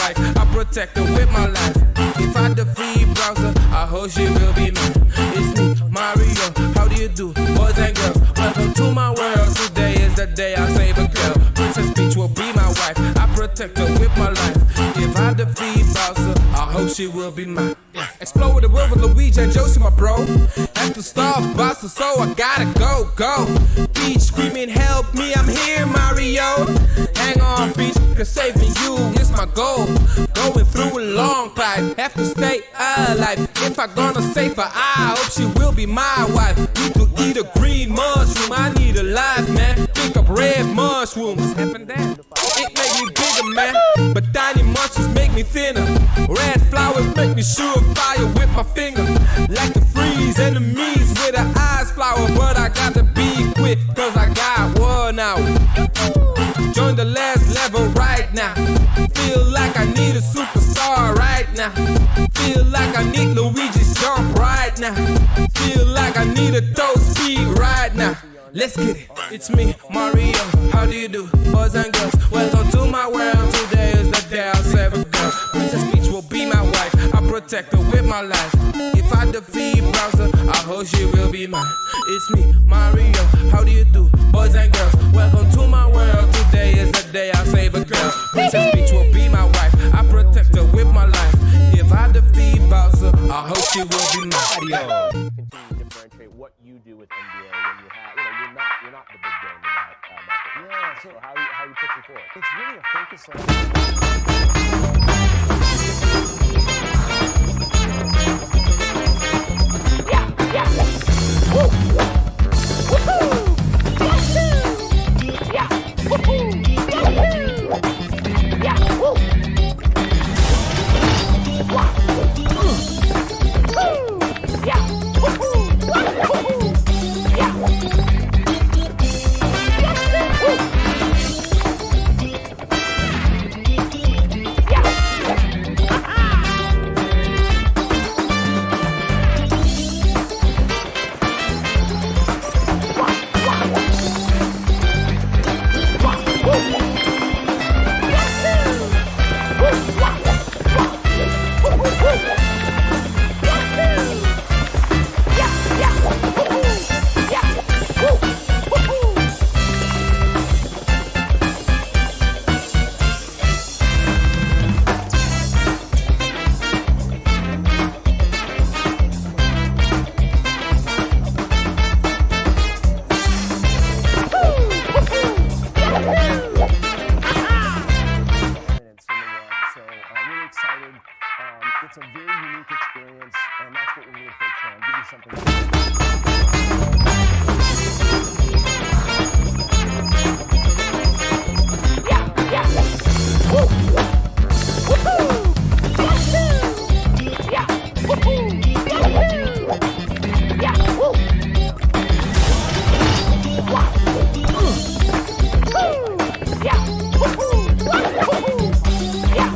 wife, I protect her with my life. If I defeat Browser, I hope she will be mine. It's me, Mario, how do you do, boys and girls? Welcome to my world, today is the day I save a girl. Princess Peach will be my wife, I protect her with my life. If I defeat Bowser, I hope she will be mine. Explore with the world with Luigi and Josie, my bro. Have to stop Bowser, so I gotta go. Peach screaming, help me, I'm here, Mario. Hang on, Peach, cause saving you is my goal. Going through a long fight, have to stay alive. If I gonna save her, I hope she will be my wife. Need to eat a green mushroom, I need a life, man. Pick up red mushrooms, it make me bigger, man. But tiny mushrooms make me thinner. Red flowers make me shoot fire with my finger. Like to freeze enemies with an ice flower. But I gotta be quick, cause I got 1 hour. Join the last level right now. Feel like I need a superstar right now. Feel like I need Luigi's jump right now. Feel like I need a toe speed right now. Let's get it. It's me, Mario. How do you do, boys and girls? Welcome to my world. Today is the day I'll save a girl. Princess Peach will be my wife. I protect her with my life. If I defeat Bowser, I hope she will be mine. It's me, Mario. How do you do, boys and girls? Welcome to my world. Today is the day I'll save a girl. Princess Peach will be my wife. I protect her with my life. If I defeat Bowser, I hope she will be mine. Continue to differentiate what you do with NBA when you have, you're not the big game in that market. Yeah, so how are you pushing for it? It's really a focus on. Yeah. Woo! Woohoo! Yahoo! Yeah. Woohoo! Yahoo! Yeah. Woo! Wow. Woo! Yeah. Woohoo! Woohoo! Yeah. It's a very unique experience, and that's what we're really focused on. Give you something. Yeah. Woo! Woohoo! Yahoo! Yeah. Woohoo! Yahoo! Yeah. Woo! Wow! Woo! Yeah. Woohoo! Woohoo! Yeah.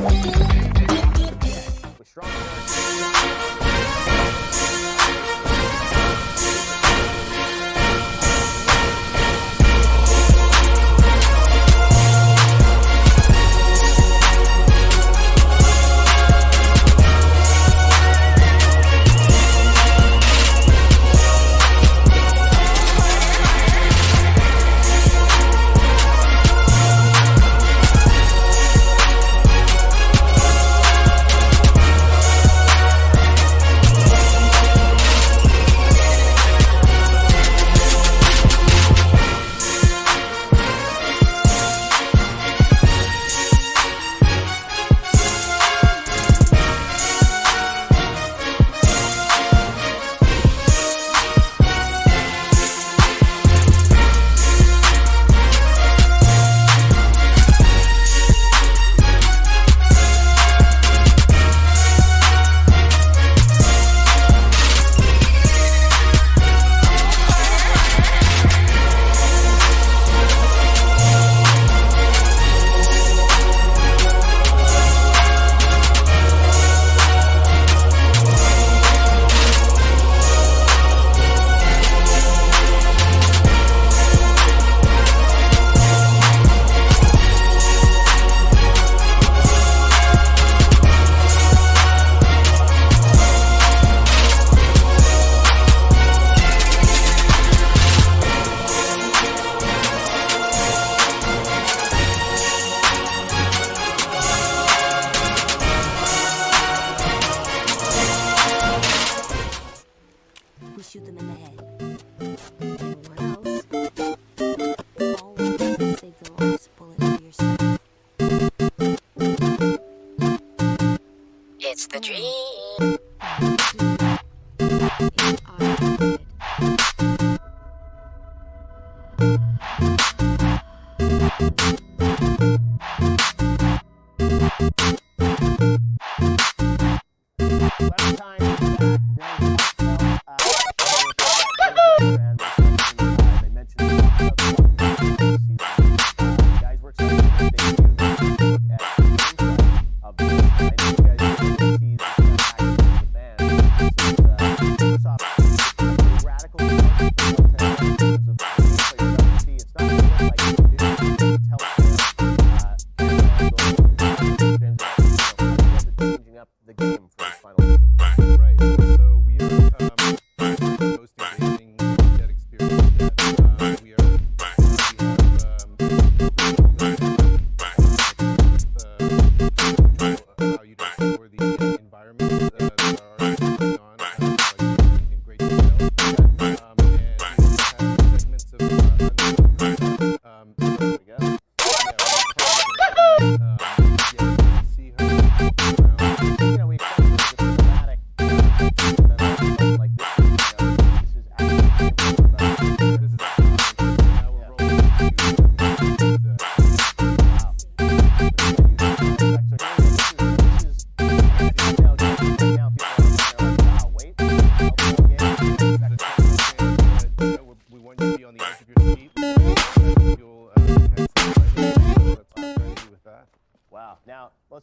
It's the dream.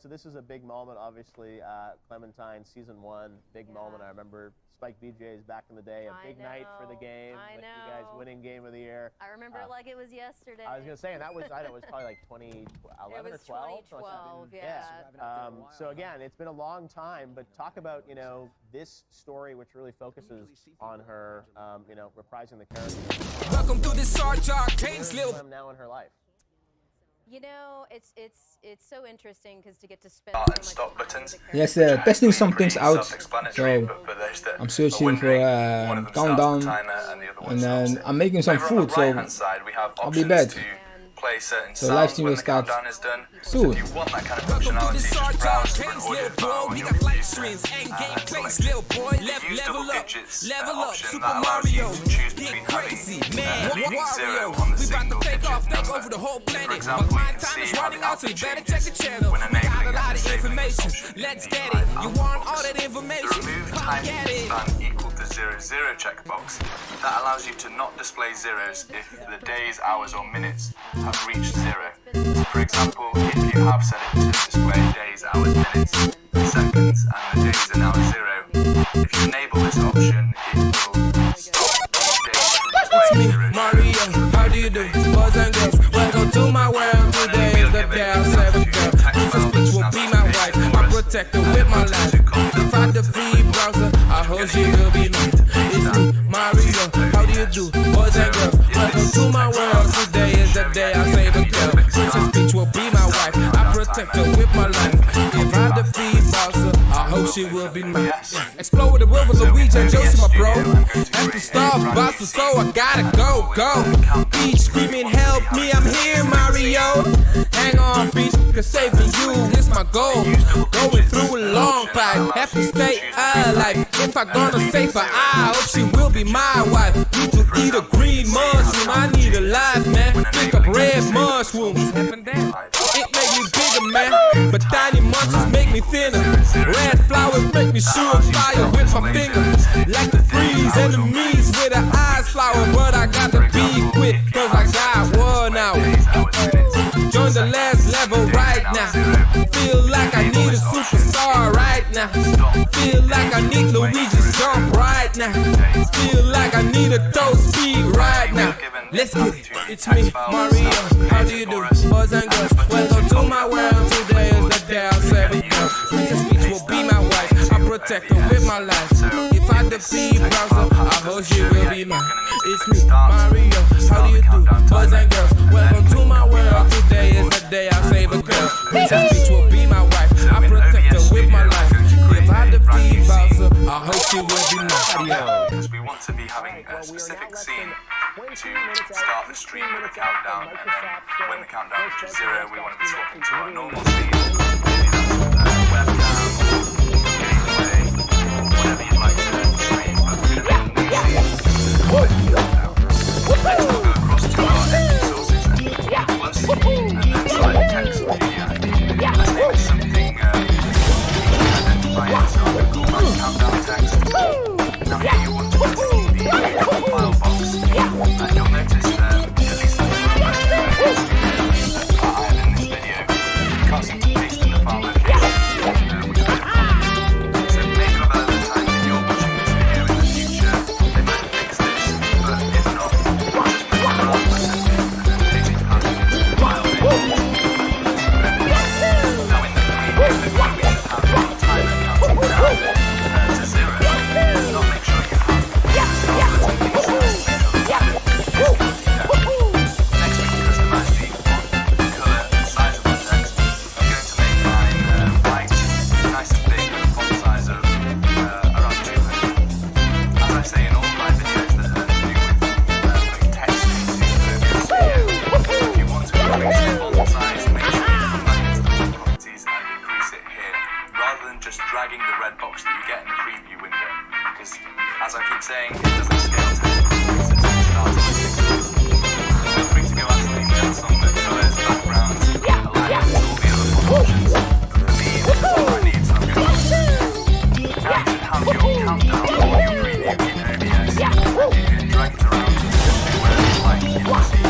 So this is a big moment, obviously. Clementine, season 1, big moment. I remember Spike BJ's back in the day, a big night for the game. With you guys winning Game of the Year. I remember it like it was yesterday. I was going to say, and that was, I know, it was probably like 2011 or 12. 2012, yeah. So again, it's been a long time, but talk about, you know, this story which really focuses on her, you know, reprising the character. Welcome to the SharJahGames, little now in her life. You know, it's so interesting because to get to spend start and stop buttons. Yes, testing some things out. So I'm searching for countdown, and then I'm making some food. So I'll be back. So LiveStream will start soon. Welcome to the SharJahGames, little boy. We got LiveStreams and gameplays, little boy. Level up, Super Mario. Get crazy, man. Wario. We about to take off, take over the whole planet. But my time is running out, so you better check the channel. We got a lot of information. Let's get it. You want all that information? Come get it. Equal to 00 checkbox. That allows you to not display zeros if the days, hours, or minutes have reached 0. So for example, if you have set it to display days, hours, minutes, seconds, and the days are now 0, if you enable this option, it will stop the days from displaying 0. Mario, how do you do? Boys and girls, welcome to my world. Today is the day I'll save a girl. Princess Peach will be my wife. I protect her with my life. If I defeat Browser, I hope she will be mine. It's me, Mario. How do you do? Boys and girls, welcome to my world. Today is the day I'll save a girl. Princess Peach will be my wife. I protect her with my life. If I defeat Browser, I hope she will be mine. Explore with the world with Luigi and Josie, my bro. Have to stop Bowser, so I gotta go. Peach screaming, help me, I'm here, Mario. Hang on, Peach, cause saving you is my goal. Going through a long fight, have to stay alive. If I gonna save her, I hope she will be my wife. Need to eat a green mushroom, I need a life, man. Pick up red mushrooms. It make me bigger, man, but tiny mushrooms make me thinner. Red flowers make me shoot fire with my fingers. Like to freeze enemies with an ice flower, but I got to be quick, cause I got 1 hour. Join the last level right now. Feel like I need a superstar right now. Feel like I need Luigi's jump right now. Feel like I need a toe speed right now. Let's get it. It's me, Mario. How do you do? Boys and girls, welcome to my world. Today is the day I'll save a girl. Princess Peach will be my wife. I protect her with my life. If I defeat Browser, I hope she will be mine. It's me, Mario. How do you do? Boys and girls, welcome to my world. Today is the day I'll save a girl. Princess Peach will be my wife. I protect her with my life. If I defeat Bowser, I hope she will be mine. Because we want to be having a specific scene to start the stream with a countdown, and then when the countdown reaches 0, we want to be swapping to our normal scene. Webcam, just dragging the red box that you get in the preview window. Because, as I keep saying, it doesn't scale to feel free to go out to the details on the colours, backgrounds, alignments, all the other options. But for me, this is all I need, so I'm going to now you should have your countdown or your preview in OBS, and you can drag it around to wherever you like in the scene.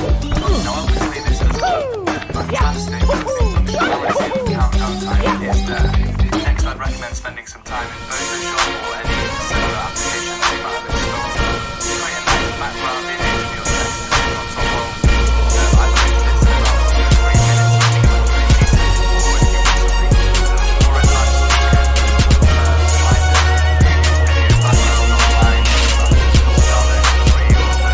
Now obviously this doesn't look fantastic, but the functionality of the countdown time is there. Next I'd recommend spending some time in Photoshop or any similar application that you might have installed. Create a nice background image of your text on top of. I've used this in about 3 minutes to make it look pretty decent, or if you want something more advanced, you can find any background online, download it for free, or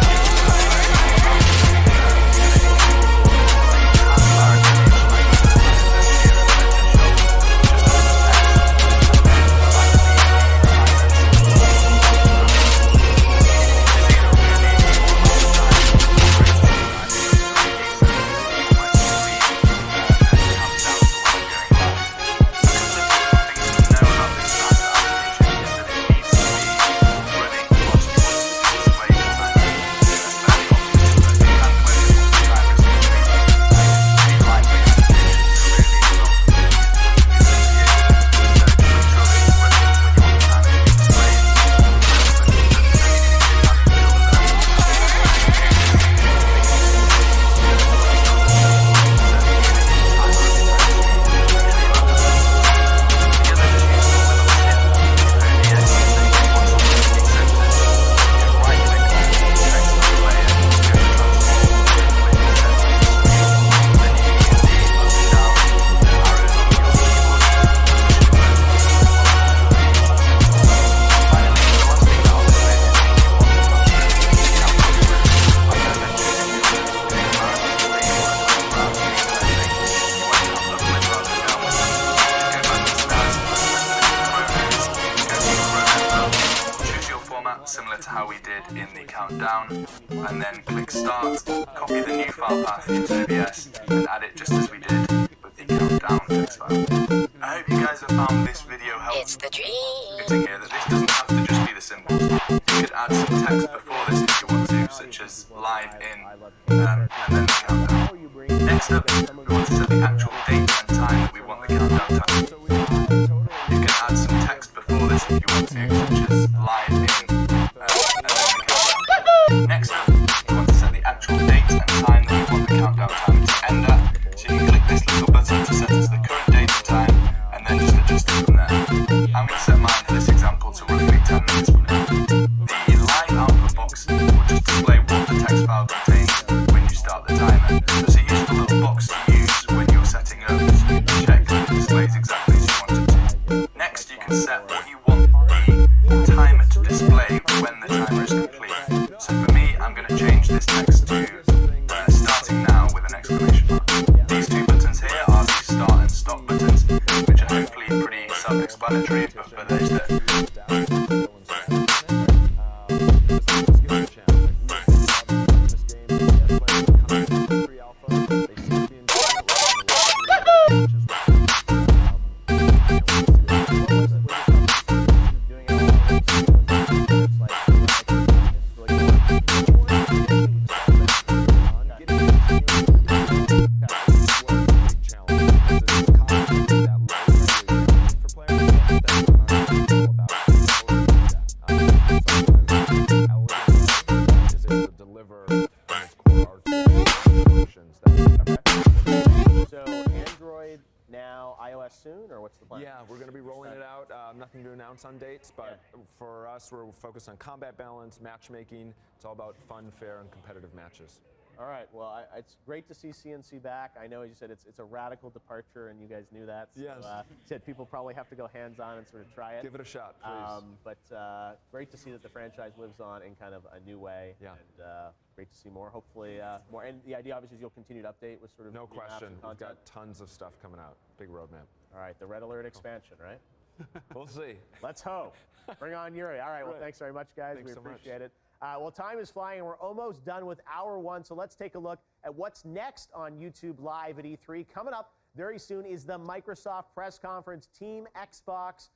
similar to how we did in the countdown, and then click start, copy the new file path into OBS, and add it just as we did with the countdown text file. I hope you guys have found this video helpful. It's the dream. It's good to hear that this doesn't have to just be the symbols. You could add some text before this if you want to, such as live in, and then the countdown. Next up, we want to set the actual date and time that we want the countdown to happen. You can add some text before this if you want to, such as live in, and then the countdown. Next up, we want to set the actual date and time that we want the countdown timer to end at. So you can click this little button to set it to the current date and time, and then just adjust it from there. I'm going to set mine for this example to roughly 10 minutes from now. The live output box will just display what the text file contains when you start the timer. So it's a useful little box to use when you're setting up, so you can check that it displays exactly as you want it to. Next, you can set what you want the timer to display when the timer is complete. So for me, I'm going to change this text to starting now with an exclamation mark. These two buttons here are the start and stop buttons, which are hopefully pretty self-explanatory, but for those that soon, or what's the plan? Yeah, we're going to be rolling it out. Nothing to announce on dates, but for us, we're focused on combat balance, matchmaking. It's all about fun, fair, and competitive matches. All right. Well, it's great to see CNC back. I know, as you said, it's a radical departure, and you guys knew that. So, yes. Said people probably have to go hands-on and sort of try it. Give it a shot, please. But great to see that the franchise lives on in kind of a new way. Yeah. And great to see more. Hopefully, more. And the idea, obviously, is you'll continue to update with sort of no question. We've got tons of stuff coming out. Big roadmap. All right. The Red Alert expansion, right? We'll see. Let's hope. Bring on Yuri. All right. Well, thanks very much, guys. Thanks we so appreciate it. Well, time is flying, and we're almost done with hour one. So let's take a look at what's next on YouTube Live at E3. Coming up, Very soon is the Microsoft press conference, Team Xbox.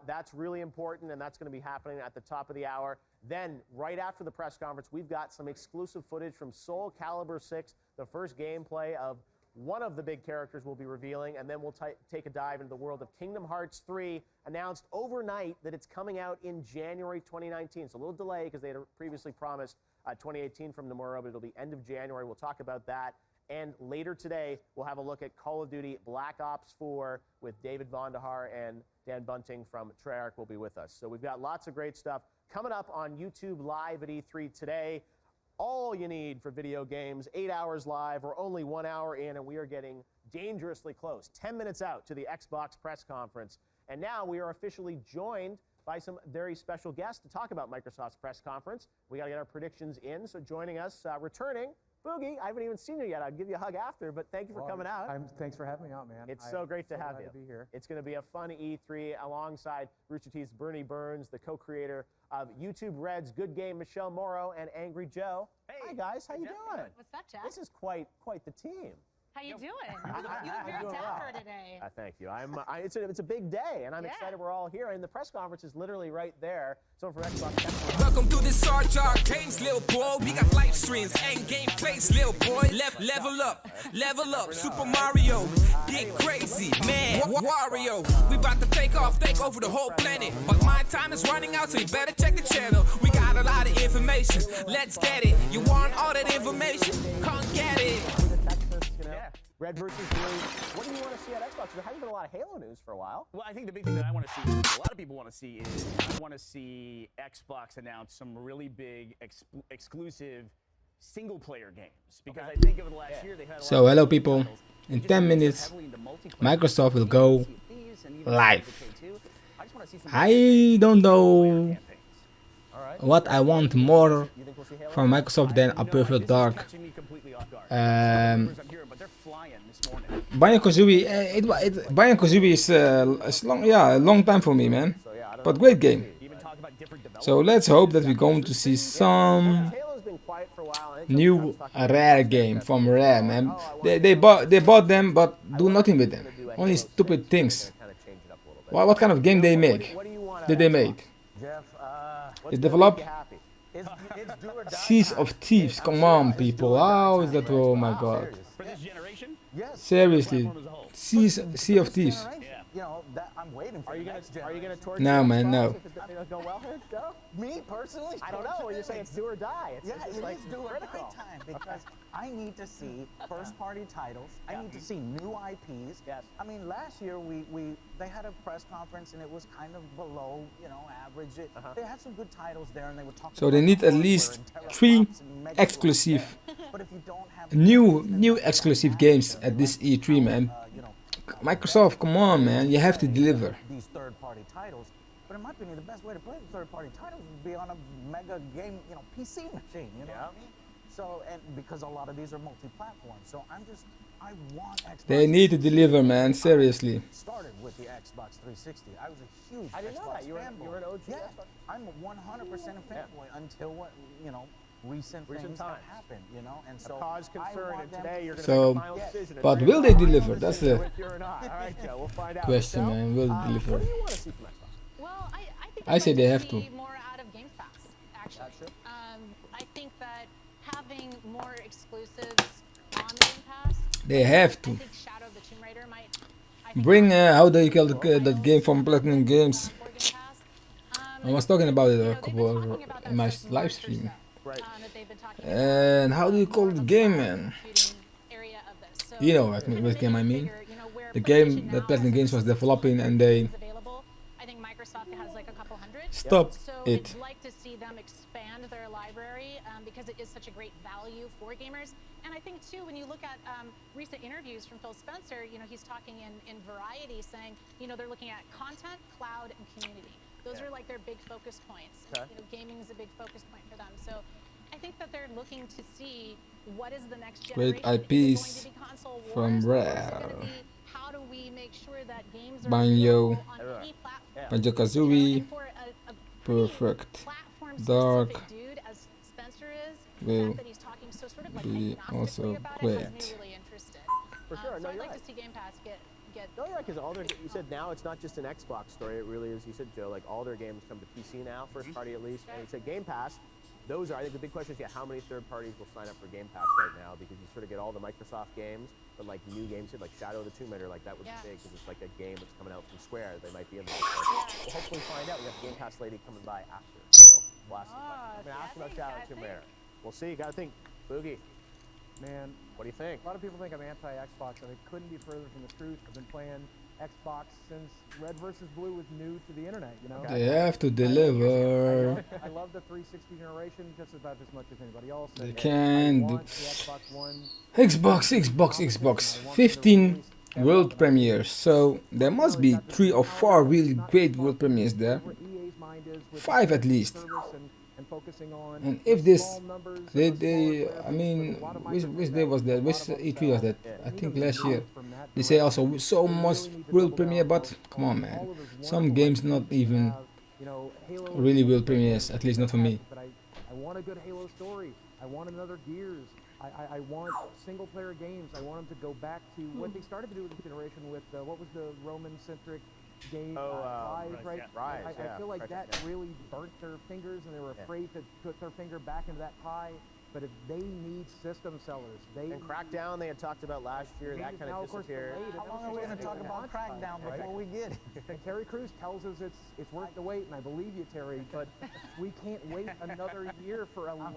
That's really important, and that's going to be happening at the top of the hour. Then, right after the press conference, we've got some exclusive footage from Soul Calibur 6, the first gameplay of one of the big characters we'll be revealing, and then we'll take a dive into the world of Kingdom Hearts 3, announced overnight that it's coming out in January 2019. So a little delay because they had previously promised 2018 from Nomura, but it'll be end of January. We'll talk about that. And later today, we'll have a look at Call of Duty Black Ops 4 with David Vonderhaar and Dan Bunting from Treyarch will be with us. So we've got lots of great stuff coming up on YouTube Live at E3 today. All you need for video games, 8 hours live. We're only 1 hour in, and we are getting dangerously close. 10 minutes out to the Xbox press conference. And now we are officially joined by some very special guests to talk about Microsoft's press conference. We got to get our predictions in. So joining us, returning, Boogie, I haven't even seen you yet. I'll give you a hug after, but thank you for coming out. Thanks for having me out, man. It's so great to have you. To be here. It's going to be a fun E3 alongside Rooster Teeth's Bernie Burns, the co-creator of YouTube Red's Good Game, Michelle Morrow, and Angry Joe. Hey. Hi, guys. How you doing? What's up, Jeff? This is quite the team. How you doing? You look very dapper today. Thank you. It's a big day, and I'm excited we're all here. And the press conference is literally right there. Someone from Xbox. Welcome to this SharJahGames, little boy. We got live streams and gameplays, little boy. Level up. Super Mario, get crazy, man. Wario, we about to take over the whole planet. But my time is running out, so you better check the channel. We got a lot of information. Let's get it. You want all that information? Come get it. Red versus blue. What do you want to see at Xbox? There hasn't been a lot of Halo news for a while. Well, I think the big thing that I want to see, a lot of people want to see, is I want to see Xbox announce some really big exclusive single-player games. Because I think over the last year they had a lot So hello people, in 10 minutes Microsoft will go live. I don't know what I want more from Microsoft than a Perfect Dark. Banjo-Kazooie, Banjo-Kazooie is a long time for me, man. But great game. So let's hope that we're going to see some new Rare game from Rare, man. They bought them, but do nothing with them. Only stupid things. What kind of game they make? Did they make? They develop Seas of Thieves. Come on, people. How is that? Oh my god. Seriously, Sea of Thieves. You know, I'm waiting for. Are you gonna torture? No, man, no. Go well here, Joe? Me personally? I don't know. You're saying it's do or die. It is do or die time because I need to see first-party titles. I need to see new IPs. Yes. I mean, last year they had a press conference and it was kind of below, average. They had some good titles there and they were talking. So they need at least 3 exclusive, new exclusive games at this E3, man. Microsoft, come on, man, you have to deliver. These third-party titles, but in my opinion, the best way to play the third-party titles would be on a mega game, PC machine. You know what I mean? So, and because a lot of these are multi-platform, so I want Xbox. They need to deliver, man. Seriously. Started with the Xbox 360. I was a huge Xbox fanboy. You were an OG. Yeah, I'm 100% a fanboy until what recent things have happened, and so cause concern, and today you're going to make a final decision. But will they deliver? That's the We'll find out. question, man. Will they deliver? What do you want to see from Xbox? Well, I think I say they have to. More out of Game Pass, actually. I think that having more exclusives on Game Pass. They have to. I think Shadow the Tomb Raider might. Bring how do you call that game from Platinum Games? I was talking about it a couple in my live stream. And how do you call the game, man? You know what game I mean? The game that Platinum Games was developing and they stopped it. I'd like to see them expand their library because it is such a great value for gamers. And I think too, when you look at recent interviews from Phil Spencer, he's talking in Variety saying, they're looking at content, cloud, and community. Those are like their big focus points. Gaming is a big focus point for them. So I think that they're looking to see what is the next generation. Great IPs from Rare. How do we make sure that games are Banjo, on any platform? Banjo-Kazooie, Perfect Dark will be also great. For sure. So No, I'd you're like right. to see Game Pass get. No, you're right, because all their, you said now it's not just an Xbox story, it really is, you said, Joe, like all their games come to PC now, first party at least, and you said Game Pass, those are, I think the big question is, yeah, how many third parties will sign up for Game Pass right now, because you sort of get all the Microsoft games, but like new games, like Shadow of the Tomb Raider, like that would be big, because it's like a game that's coming out from Square, they might be in there. We'll hopefully find out, we got the Game Pass lady coming by after, so we'll ask I'm going to ask about Shadow of the Tomb Raider. We'll see, you got to think, Boogie. Man, what do you think? A lot of people think I'm anti-Xbox, and it couldn't be further from the truth. I've been playing Xbox since Red versus Blue was new to the internet, you know? They have to deliver. I love the 360 generation just about as much as anybody else. They And can I do. want the Xbox One. Xbox. 15 world premieres. So there must be 3 or 4 really great world premieres there. 5 at least. And if this, I mean, which day was that? Which E3 was that? I think last year. They say also so much world premiere, but come on, man. Some games not even really world premieres, at least not for me. But I want a good Halo story. I want another Gears. I want single player games. I want them to go back to what they started to do with this generation with, what was the Roman-centric game, Rise, right? Rise, I feel like that really burnt their fingers, and they were afraid to put their finger back into that pie. But if they need system sellers, they and Crackdown they had talked about last year, that kind of disappeared. How long are we going to talk about Crackdown before we get it? And Terry Crews tells us it's worth the wait, and I believe you, Terry. But we can't wait another year for a launch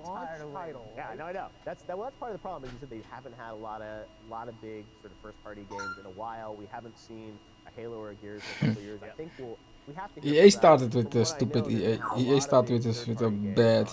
title. Yeah, no, I know. That's part of the problem. Is you said they haven't had a lot of big sort of first party games in a while. We haven't seen a Halo or a Gears in a couple years. I think we have to. EA started with the stupid EA. EA started with a bad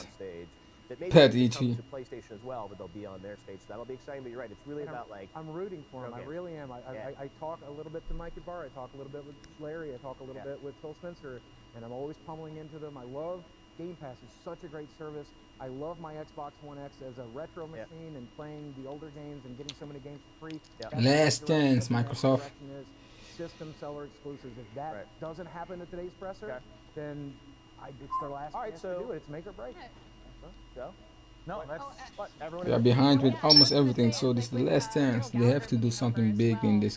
E3. To PlayStation as well, but they'll be on their stage. So that'll be exciting. But you're right. It's really about like I'm rooting for them. I really am. I talk a little bit to Mike Ibarra. I talk a little bit with Larry. I talk a little bit with Phil Spencer, and I'm always pummeling into them. I love Game Pass. It's such a great service. I love my Xbox One X as a retro machine and playing the older games and getting so many games for free. Last chance, Microsoft. System seller exclusives. If that doesn't happen at today's presser, then it's their last chance to do it. It's make or break. Joe? No, that's what everyone. They are behind with almost everything, so this is the last chance. They have to do something big in this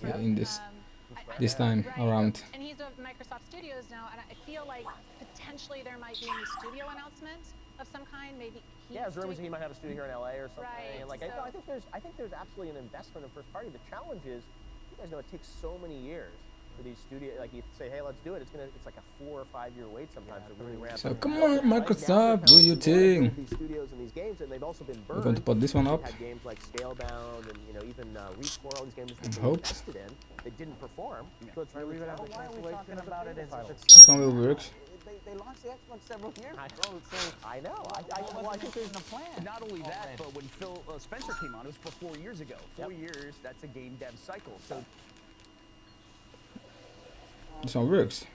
time around. And he's with Microsoft Studios now, and I feel like potentially there might be a new studio announcement of some kind. Maybe. There's rumors he might have a studio here in LA or something. Right, And like I think there's absolutely an investment in first party. The challenge is, you guys know it takes so many years for these studios. Like you say, hey, let's do it. It's like a 4 or 5 year wait sometimes to really ramp. So come on, Microsoft, do your thing. These studios and these games, and they've also been burned. We're going to put this one up. Had games like Scalebound and even Rescore, all these games that they hope. invested in, they didn't perform. So it's really why are we talking about it as if it's This one will work. They launched the Xbox several years ago, so I know. I think there's a plan. Not only that, but when Phil Spencer came on, it was for 4 years ago. 4 years, that's a game dev cycle. So. This one works.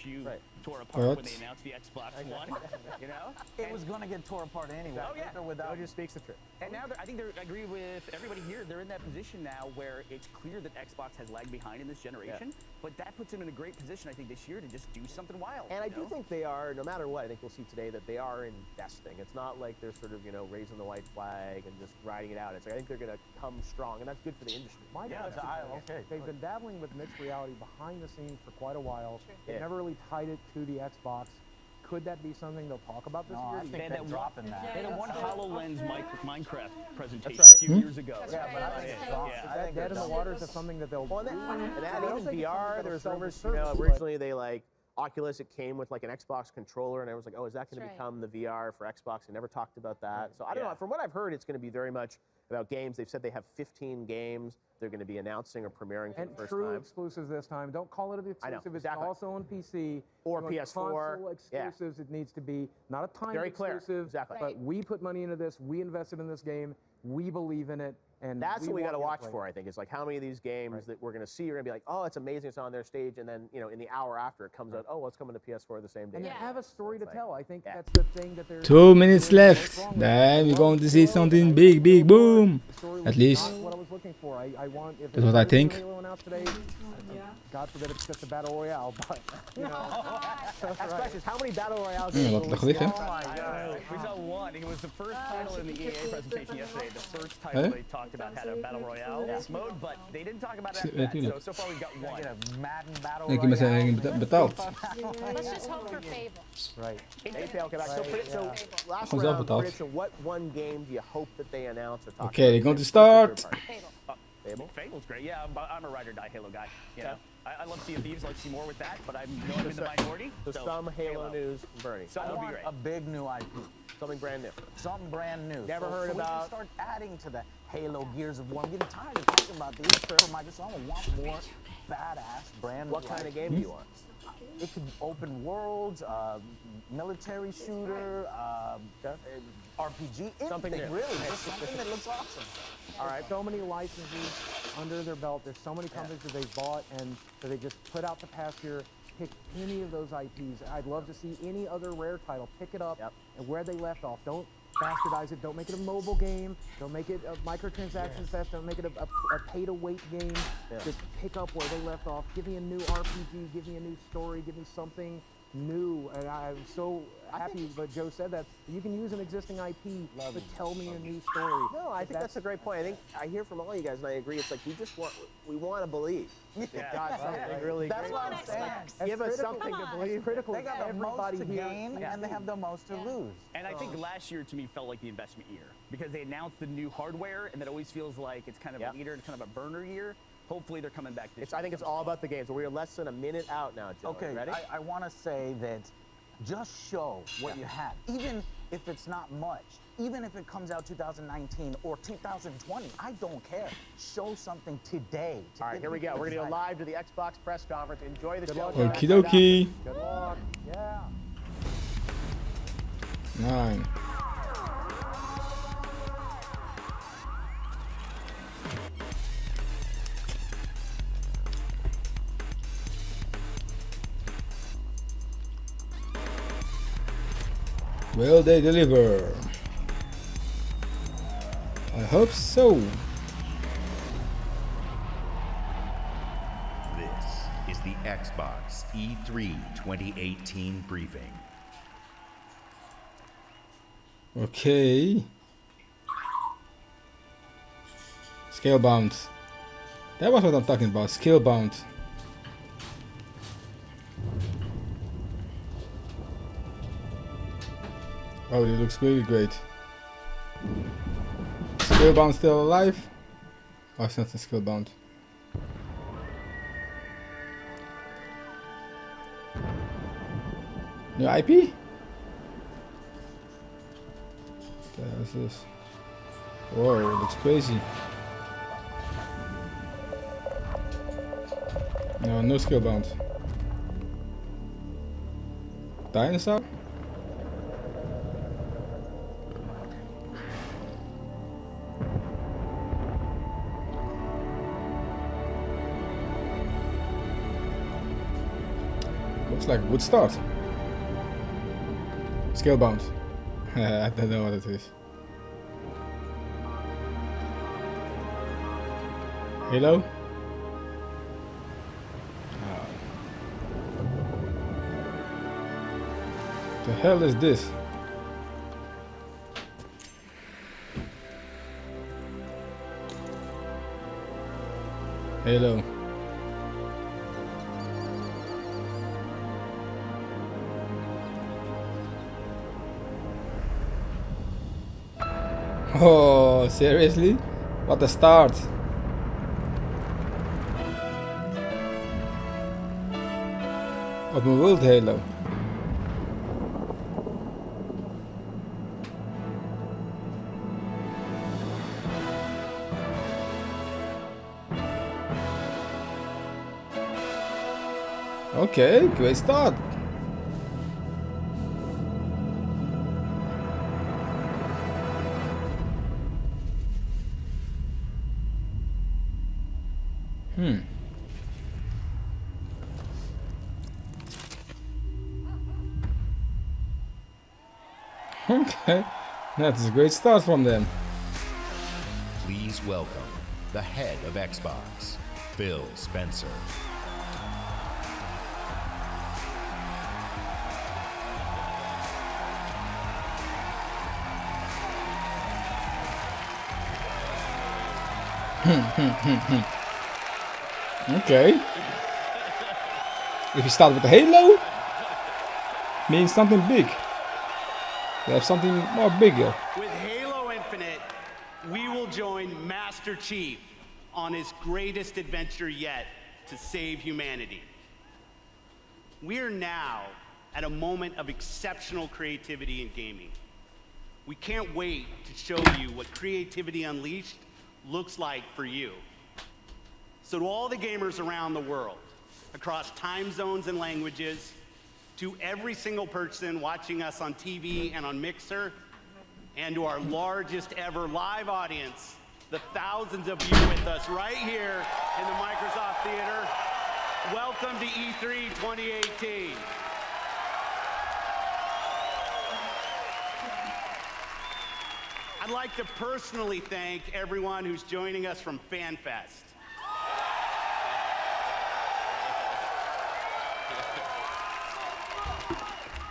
You tore apart when they announced the Xbox One, you know? It was going to get tore apart anyway. Oh, yeah. Joe just speaks the truth. And now I think I agree with everybody here. They're in that position now where it's clear that Xbox has lagged behind in this generation, but that puts them in a great position, I think, this year to just do something wild. And I do think they are, no matter what, I think we'll see today that they are investing. It's not like they're sort of, raising the white flag and just riding it out. It's like, I think they're going to come strong, and that's good for the industry. They've been dabbling with mixed reality behind the scenes for quite a while. They've never really tied it to the Xbox. Could that be something they'll talk about this year? I think they're dropping that. They had one HoloLens Minecraft presentation right. a few years ago. But I think Dead in the Waters is something that they'll. Well, and that even VR, there was rumors, service, originally they Oculus, it came with like an Xbox controller, and I was like, oh, is that going to become the VR for Xbox? They never talked about that. So I don't know. From what I've heard, it's going to be very much about games. They've said they have 15 games they're going to be announcing or premiering for the first true time. exclusives this time. Don't call it an exclusive. It's also on PC. Or PS4. Console exclusives, it needs to be not a time exclusive. Exactly. But we put money into this. We invested in this game. We believe in it. And that's what we got to watch for, I think. It's like how many of these games that we're going to see, you're going to be like, oh, it's amazing, it's on their stage, and then, in the hour after it comes out, oh, well, it's coming to PS4 the same day. And they have a story to tell. I think that's the thing that they're... 2 minutes left. Then we're going to see something big, big, boom. At least. What I was looking for. I want... That's what I think. Halo announced today, God forbid it's just a battle royale, but you know. That's precious. How many battle royales? Wat liggen. Oh my God. We saw one. It was the first title in the EA presentation yesterday. The first title they talked about had a battle royale mode, but they didn't talk about it after that. So far we've got one. Madden battle Ik heb met zijn betaald. Let's just hope for Fable. Right. Hey, okay, so last Gewoon zelf round betaald. prediction. What one game do you hope that they announce or talk about? Okay, they're going to start. Fable? Fable's great. Yeah, I'm a ride or die Halo guy. You know, I love Sea of Thieves. I'd like to see more with that, but I'm in the minority. So some Halo news from Bernie. So I want a big new IP. Something brand new. Something brand new. Never heard so we about. can start adding to the Halo Gears of War. I'm getting tired of talking about these for Microsoft. I want more badass brand new. What kind of game do you want? It could be open worlds, military shooter, RPG, Something anything new. really. Just something that looks awesome. All right, so many licenses under their belt. There's so many companies that they've bought and that they just put out to pasture. Pick any of those IPs. I'd love to see any other Rare title. Pick it up and where they left off. Don't bastardize it. Don't make it a mobile game. Don't make it a microtransaction fest. Don't make it a pay-to-wait game. Just pick up where they left off. Give me a new RPG. Give me a new story. Give me something new. And I'm so happy that Joe said that. You can use an existing IP, but tell me a new story. No, I think that's a great point. I think I hear from all you guys, and I agree. It's like we want to believe. Got something really That's great. what I'm saying. Give us something to believe. Critical. They got the most to here. gain and they have the most to lose. And I think last year to me felt like the investment year because they announced the new hardware, and that always feels like it's kind of a leader and kind of a burner year. Hopefully they're coming back this year. I think it's all about the games. We're less than a minute out now, Joe. Okay, ready? I want to say that just show what you have, even if it's not much, even if it comes out 2019 or 2020, I don't care. Show something today. All right, here we go. We're going to go live to the Xbox press conference. Enjoy the show. Okie dokie. Good luck. Yeah. 9. Will they deliver? I hope so. This is the Xbox E3 2018 briefing. Okay. Scalebound. That was what I'm talking about. Scalebound. Oh, it looks really great. Scalebound still alive? Oh, it's not a Scalebound. New IP? What the hell is this? Whoa, it looks crazy. No Scalebound. Dinosaur? Looks like a good start. Scalebound. I don't know what it is. Halo? The hell is this? Halo. Oh, seriously? What a start. Open world Halo. Okay, great start. Okay, that's a great start from them. Please welcome the head of Xbox, Phil Spencer. Okay. If you start with the Halo, means something big. They have something more bigger. With Halo Infinite, we will join Master Chief on his greatest adventure yet to save humanity. We are now at a moment of exceptional creativity in gaming. We can't wait to show you what Creativity Unleashed looks like for you. So to all the gamers around the world, across time zones and languages, to every single person watching us on TV and on Mixer, and to our largest ever live audience, the thousands of you with us right here in the Microsoft Theater, welcome to E3 2018. I'd like to personally thank everyone who's joining us from FanFest.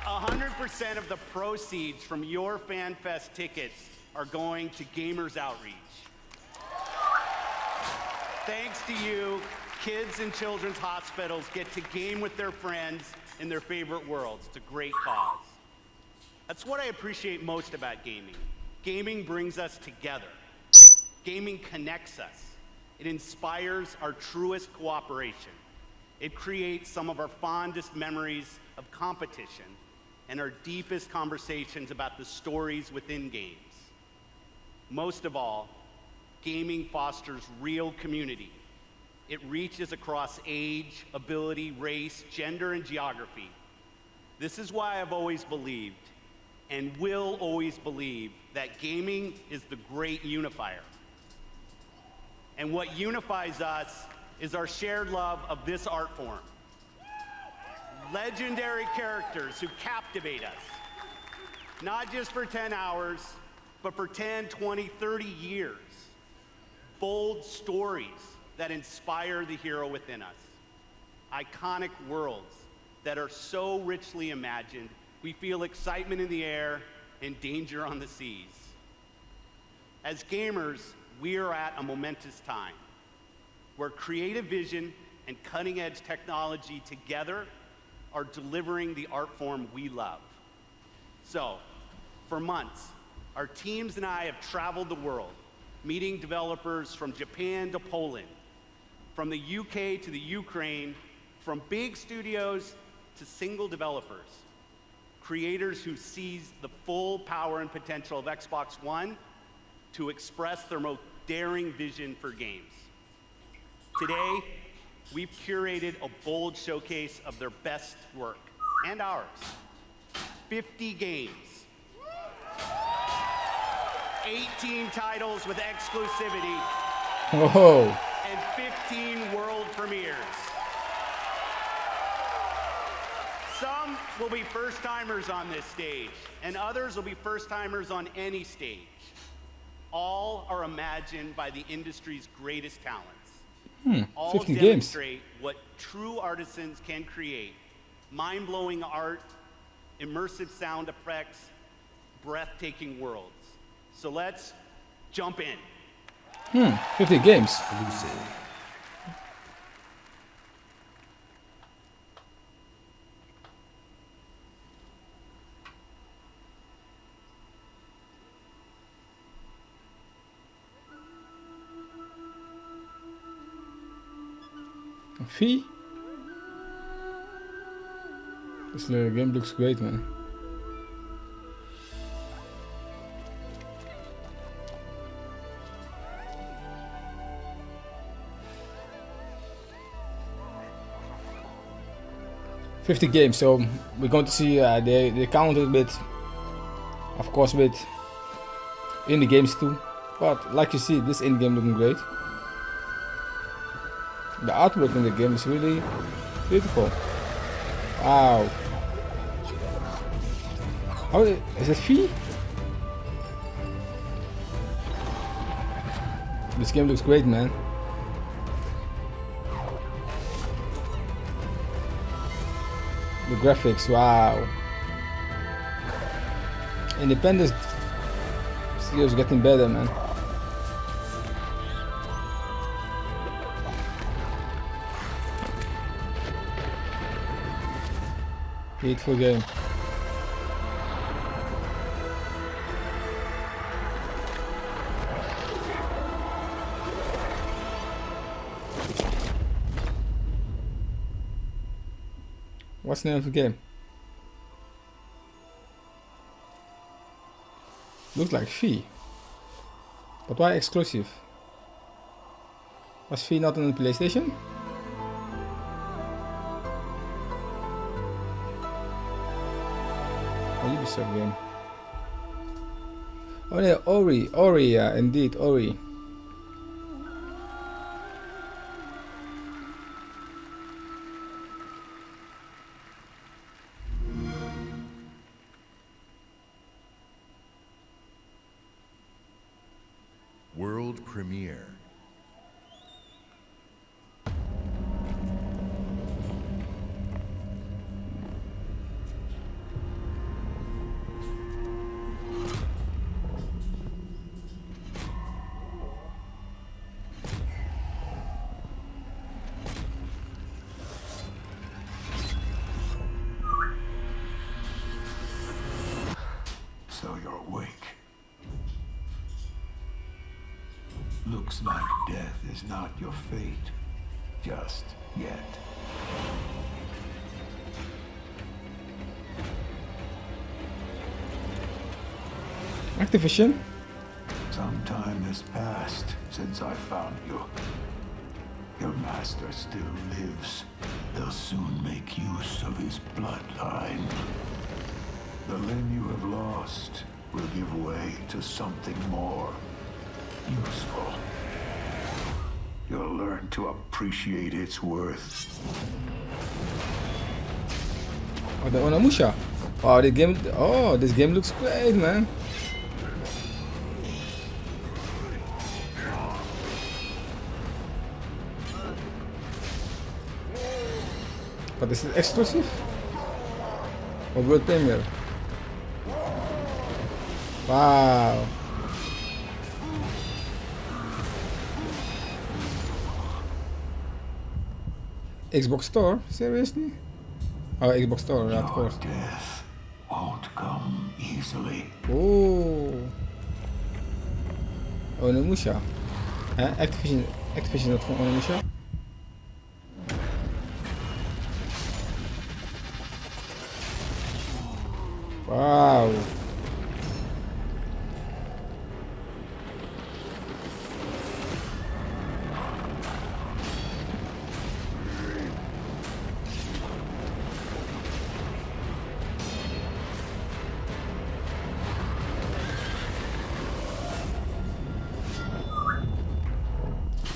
100% of the proceeds from your FanFest tickets are going to Gamers Outreach. Thanks to you, kids in children's hospitals get to game with their friends in their favorite worlds. It's a great cause. That's what I appreciate most about gaming. Gaming brings us together. Gaming connects us. It inspires our truest cooperation. It creates some of our fondest memories of competition and our deepest conversations about the stories within games. Most of all, gaming fosters real community. It reaches across age, ability, race, gender, and geography. This is why I've always believed, and will always believe, that gaming is the great unifier. And what unifies us is our shared love of this art form. Legendary characters who captivate us, not just for 10 hours, but for 10, 20, 30 years. Bold stories that inspire the hero within us. Iconic worlds that are so richly imagined, we feel excitement in the air and danger on the seas. As gamers, we are at a momentous time where creative vision and cutting-edge technology together are delivering the art form we love. So, for months, our teams and I have traveled the world, meeting developers from Japan to Poland, from the UK to the Ukraine, from big studios to single developers, creators who seize the full power and potential of Xbox One to express their most daring vision for games. Today, we've curated a bold showcase of their best work, and ours. 50 games. 18 titles with exclusivity. Whoa. And 15 world premieres. Some will be first-timers on this stage, and others will be first-timers on any stage. All are imagined by the industry's greatest talents. All 50 demonstrate games. what true artisans can create. Mind-blowing art, immersive sound effects, breathtaking worlds. So let's jump in. 50 games. Exclusive. Fee? This little game looks great, man. $50 games, so we're going to see they counted with, of course, with indie games too. But like you see, this indie game looking great. The artwork in the game is really beautiful. Wow. How is it Fee? This game looks great, man. The graphics, wow. Independent Studios getting better, man. Beautiful game. What's the name of the game? Looks like Fee. But why exclusive? Was Fee not on the PlayStation? Ubisoft game. Oh yeah, Ori, yeah, indeed, Ori. World premiere. So you're awake. Looks like death is not your fate. Just yet. Activision? Some time has passed since I found you. Your master still lives. They'll soon make use of his bloodline. The limb you have lost will give way to something more useful. You'll learn to appreciate its worth. Oh, the Onimusha. Oh, the game. Oh, this game looks great, man. But is it exclusive? Or world premiere? Wow. Xbox Store? Seriously? Oh, Xbox Store, yeah, of course. Death won't come easily. Oh. Onimusha. Activision not van Onimusha? Wow.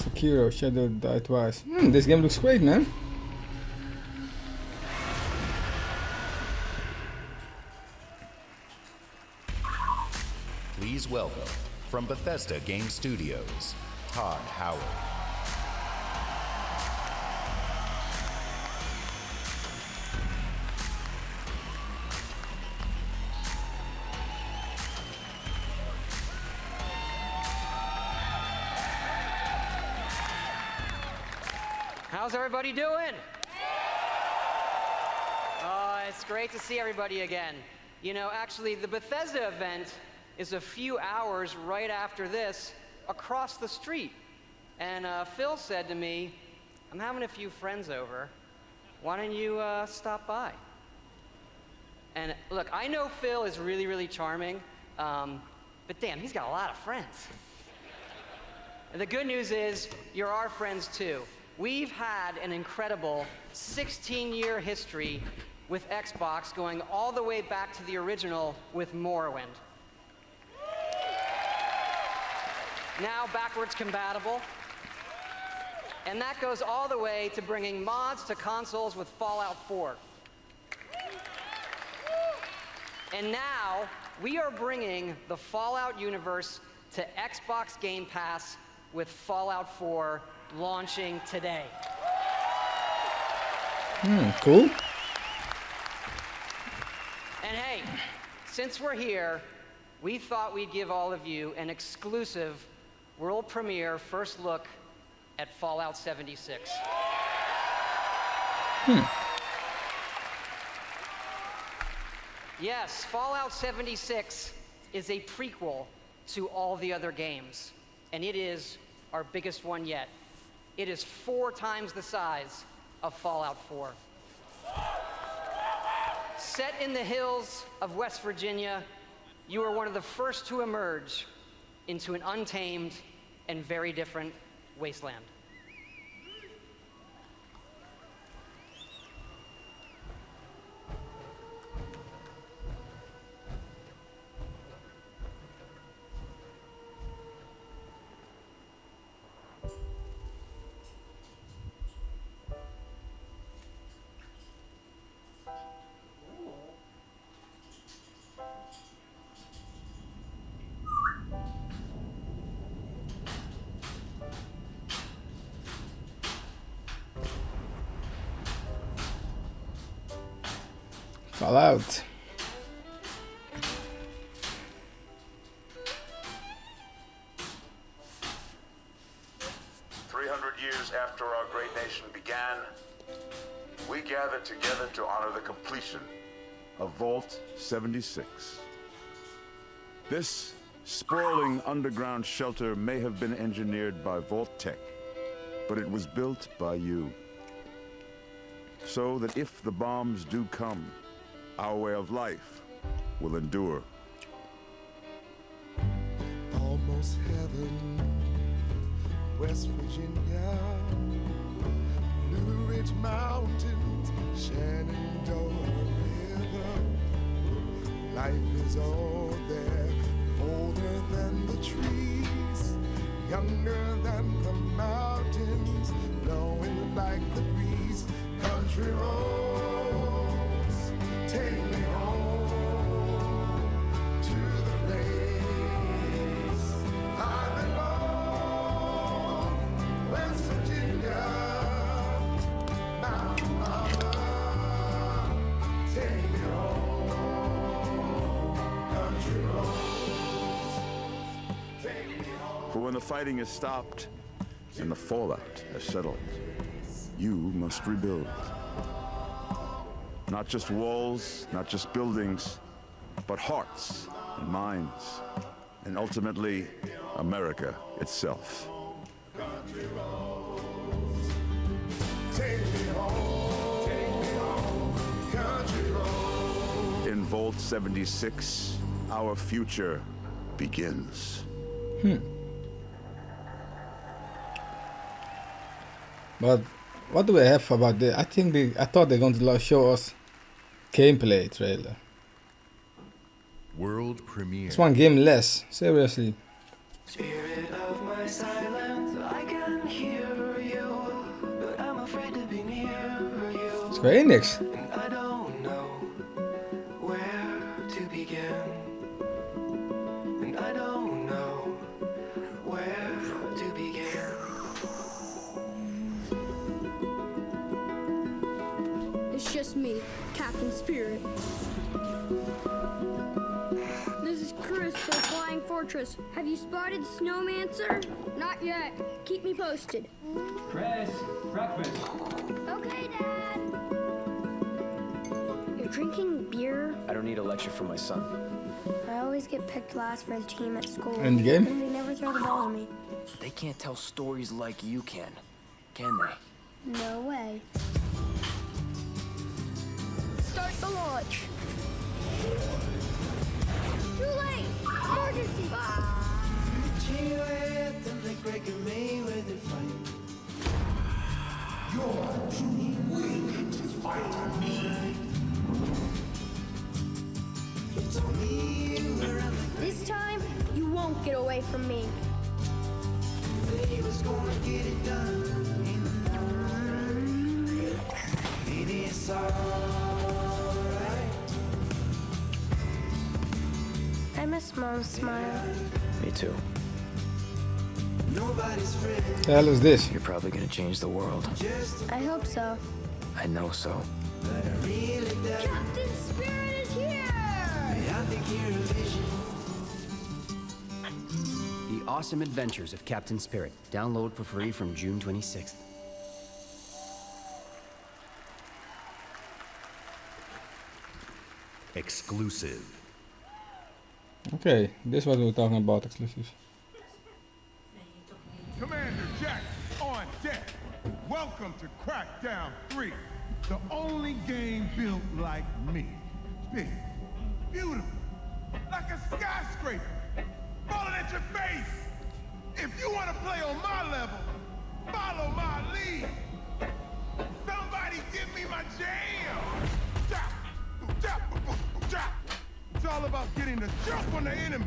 Sekiro, Shadow Die Twice. This game looks great, man. Please welcome, from Bethesda Game Studios, Todd Howard. How's everybody doing? It's great to see everybody again. You know, actually, the Bethesda event is a few hours right after this across the street. And Phil said to me, I'm having a few friends over. Why don't you stop by? And look, I know Phil is really, really charming, but damn, he's got a lot of friends. And the good news is, you're our friends too. We've had an incredible 16-year history with Xbox, going all the way back to the original with Morrowind. Now backwards compatible. And that goes all the way to bringing mods to consoles with Fallout 4. And now we are bringing the Fallout universe to Xbox Game Pass with Fallout 4 launching today. Cool. And hey, since we're here, we thought we'd give all of you an exclusive world premiere first look at Fallout 76. Yes, Fallout 76 is a prequel to all the other games, and it is our biggest one yet. It is 4 times the size of Fallout 4. Set in the hills of West Virginia, you are one of the first to emerge into an untamed and very different wasteland. Fallout. Years after our great nation began, we gathered together to honor the completion of Vault 76. This sprawling underground shelter may have been engineered by Vault Tech, but it was built by you. So that if the bombs do come, our way of life will endure. Almost heaven, West Virginia, Blue Ridge Mountains, Shenandoah River. Life is all there, older than the trees, younger than the mountains, blowing like the breeze. Country roads, take me home to the place I belong. West Virginia, Mountain Mama, take me home. Country roads, take me home. For when the fighting is stopped and the fallout has settled, you must rebuild. Not just walls, not just buildings, but hearts and minds, and ultimately, America itself. Country roads, take me home, country roads. In Vault 76, our future begins. But what do we have about this? I thought they're going to show us gameplay trailer. World premiere. It's one game less, seriously. Spirit of my silence, I can hear you, but I'm afraid to be near you. It's Square Enix. And I don't know where to begin. And I don't know where to begin. It's just me, Captain Spirit. This is Chris of Flying Fortress. Have you spotted Snowmancer? Not yet. Keep me posted. Chris, breakfast. Okay, Dad. You're drinking beer? I don't need a lecture from my son. I always get picked last for the team at school. In the game? And they never throw the ball at me. They can't tell stories like you can they? No way. Start the launch. Too late! Emergency! You're too weak to fight me. This time, you won't get away from me. I miss Mom's smile. Me too. The hell is this? You're probably gonna change the world. I hope so. I know so. Captain Spirit is here! The Awesome Adventures of Captain Spirit. Download for free from June 26th. exclusive. Okay, this is what we're talking about, exclusive. Commander Jack on deck. Welcome to Crackdown 3, the only game built like me. Big, beautiful, like a skyscraper, falling at your face. If you want to play on my level, follow my lead. Somebody give me my jam. Chop, chop, chop. It's all about getting the jump on the enemy.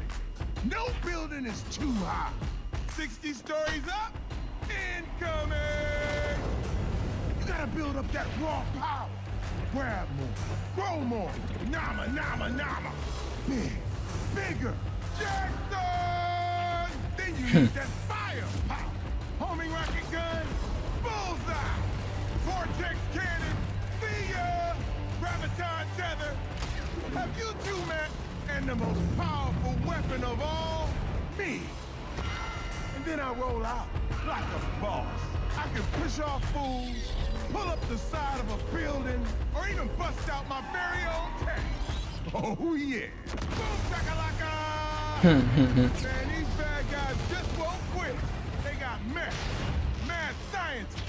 No building is too high. 60 stories up, incoming! You gotta build up that raw power. Grab more, grow more, nama, nama, nama. Big, bigger, Jackson! Then you need that firepower. Homing rocket gun, bullseye. Vortex cannon, see ya! Graviton tether. Have you two met? And the most powerful weapon of all, me. And then I roll out like a boss. I can push off fools, pull up the side of a building, or even bust out my very own tank. Oh yeah. Boom shakalaka! Man, these bad guys just won't quit. They got mad scientists,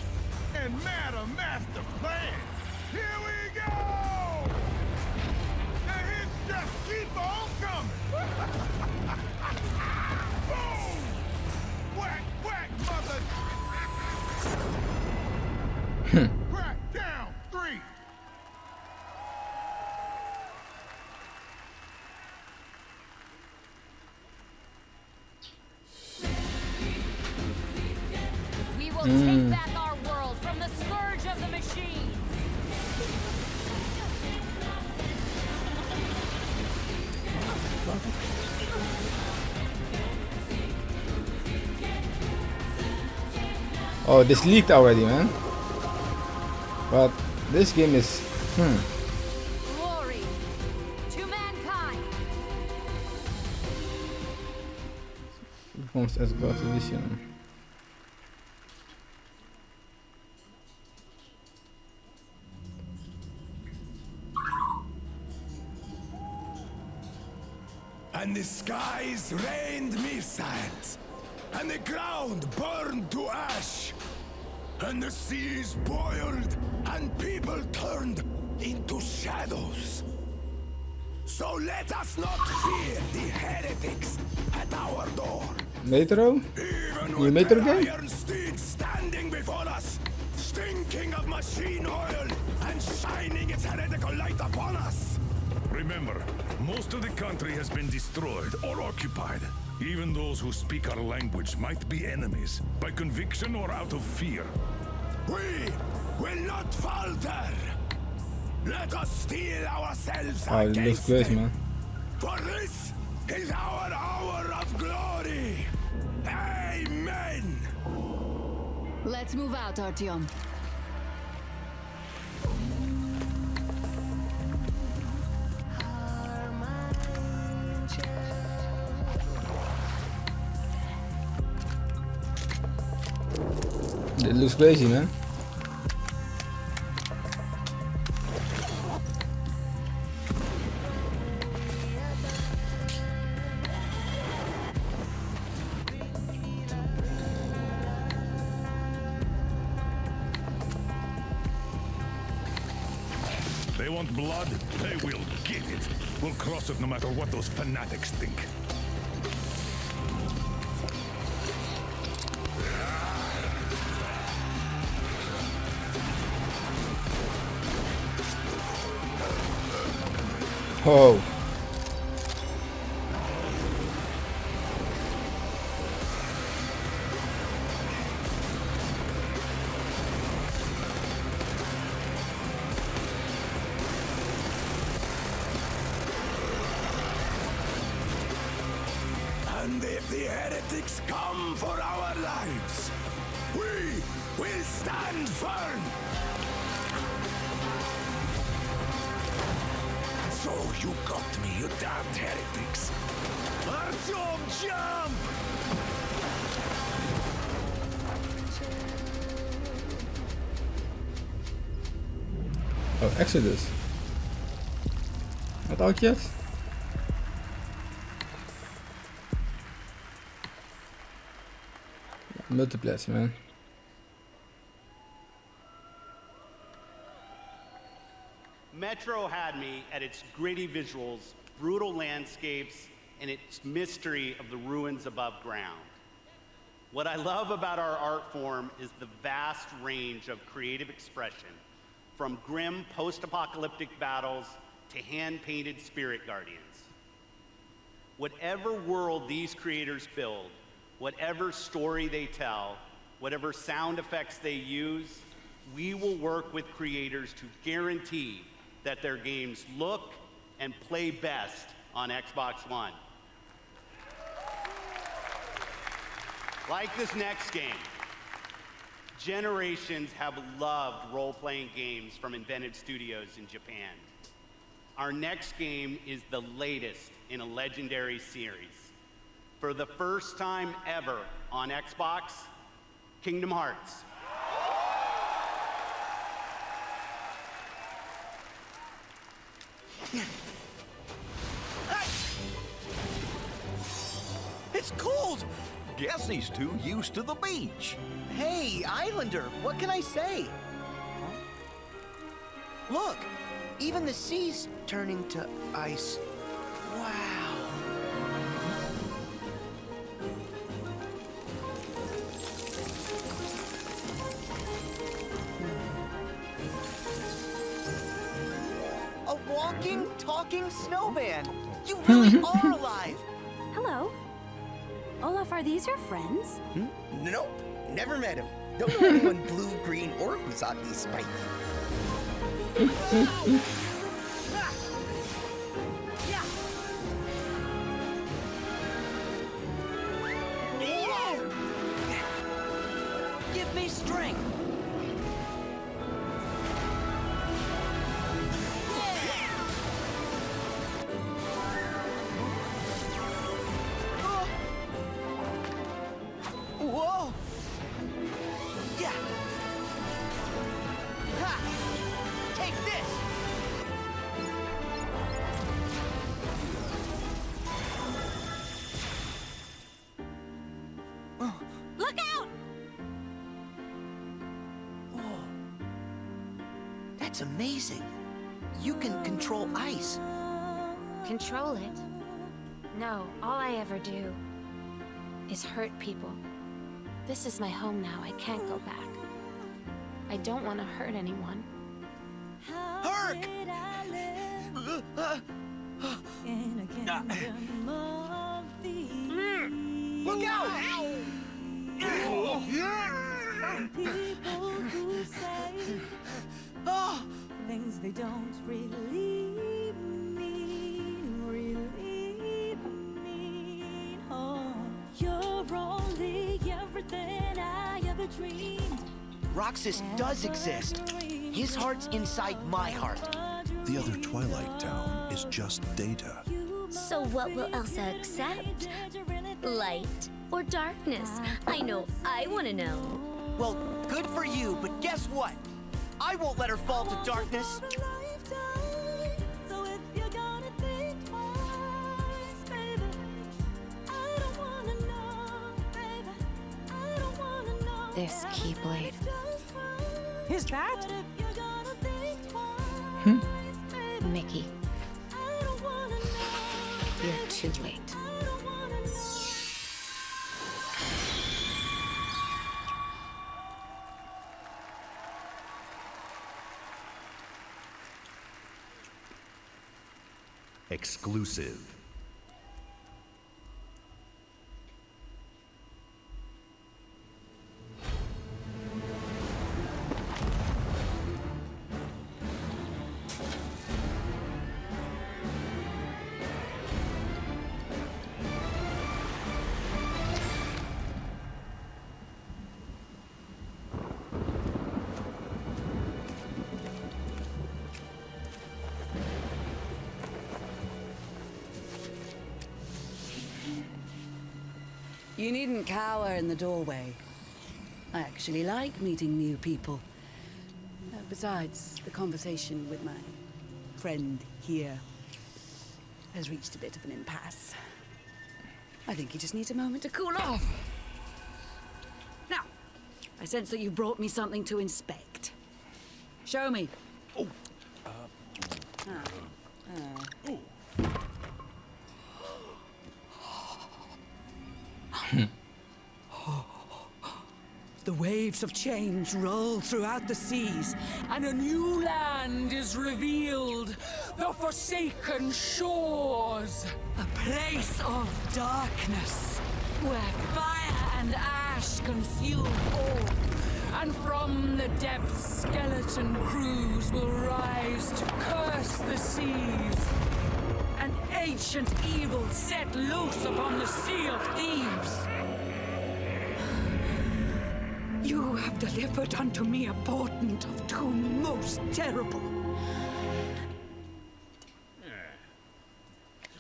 and a master plan. Here we go! The hits just keep on coming. Boom! Whack, whack, mother! Crackdown 3! We will take back our world from the scourge of the machines. Oh, this leaked already, man. But this game is Glory to mankind. Performs as God edition. And the skies rained missiles, and the ground burned to ash, and the seas boiled, and people turned into shadows. So let us not fear the heretics at our door. Metro? New Metro game? Iron steed standing before us, stinking of machine oil, and shining its heretical light upon us. Remember, most of the country has been destroyed or occupied. Even those who speak our language might be enemies, by conviction or out of fear. We will not falter. Let us steel ourselves Oh, it looks against great, them. man. For this is our hour of glory. Amen. Let's move out, Artyom. It looks crazy, man. They want blood, they will get it. We'll cross it no matter what those fanatics think. Oh. And if the heretics come for our lives, we will stand firm. So you got me, you damned heretics. Artyom, jump! Oh, Exodus. Wat oudjes? Multiplayer, man. Metro had me at its gritty visuals, brutal landscapes, and its mystery of the ruins above ground. What I love about our art form is the vast range of creative expression, from grim post-apocalyptic battles to hand-painted spirit guardians. Whatever world these creators build, whatever story they tell, whatever sound effects they use, we will work with creators to guarantee that their games look and play best on Xbox One. Like this next game, generations have loved role-playing games from invented studios in Japan. Our next game is the latest in a legendary series. For the first time ever on Xbox, Kingdom Hearts. It's cold! Guess he's too used to the beach. Hey, Islander, what can I say? Look, even the sea's turning to ice. Wow. A walking, talking snowman. You really are alive. Hello. Olaf, are these your friends? Nope, never met him. Don't know anyone blue, green, or Kusaki Spike. Give me strength. Whoa! Yeah! Ha! Take this! Look out! Oh. That's amazing. You can control ice. Control it? No, all I ever do is hurt people. This is my home now. I can't go back. I don't want to hurt anyone. Herc! Look out! Oh! Things they don't really mean. Oh, you're only everything I ever dreamed. Roxas does exist. His heart's inside my heart. The other Twilight Town is just data. So what will Elsa accept? Light or darkness? I know I want to know. Well, good for you, but guess what? I won't let her fall to darkness. This Keyblade. Who's that? Mickey. You're too late. Exclusive. You needn't cower in the doorway. I actually like meeting new people. Besides, the conversation with my friend here has reached a bit of an impasse. I think he just needs a moment to cool off. Now, I sense that you brought me something to inspect. Show me. Oh. The waves of change roll throughout the seas, and a new land is revealed. The Forsaken Shores. A place of darkness, where fire and ash consume all. And from the depths, skeleton crews will rise to curse the seas. An ancient evil set loose upon the Sea of Thieves. You have delivered unto me a portent of doom most terrible.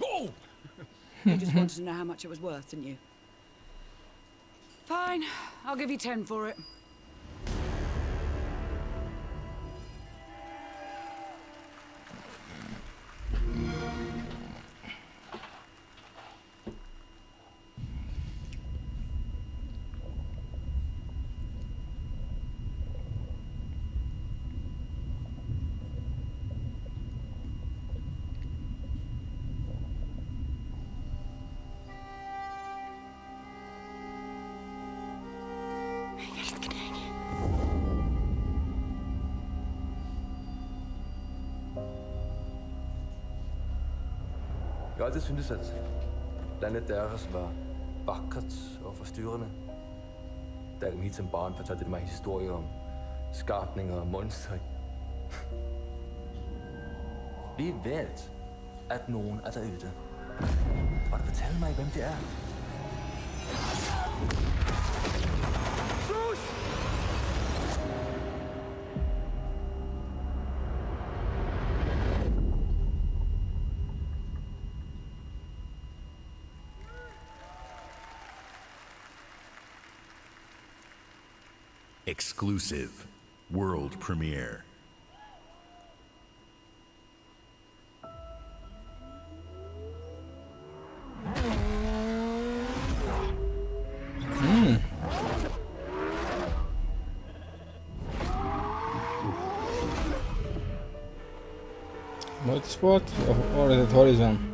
Oh! You just wanted to know how much it was worth, didn't you? Fine, I'll give you 10 for it. Jeg har altid syntes, at landet deres var vakkert og forstyrrende. Da jeg kom hit som barn, fortalte det mig historier om skabninger og monstre. Vi ved, at nogen er derude. Og du fortæller mig, hvem det er. Exclusive world premiere. Motorsport or is it Horizon?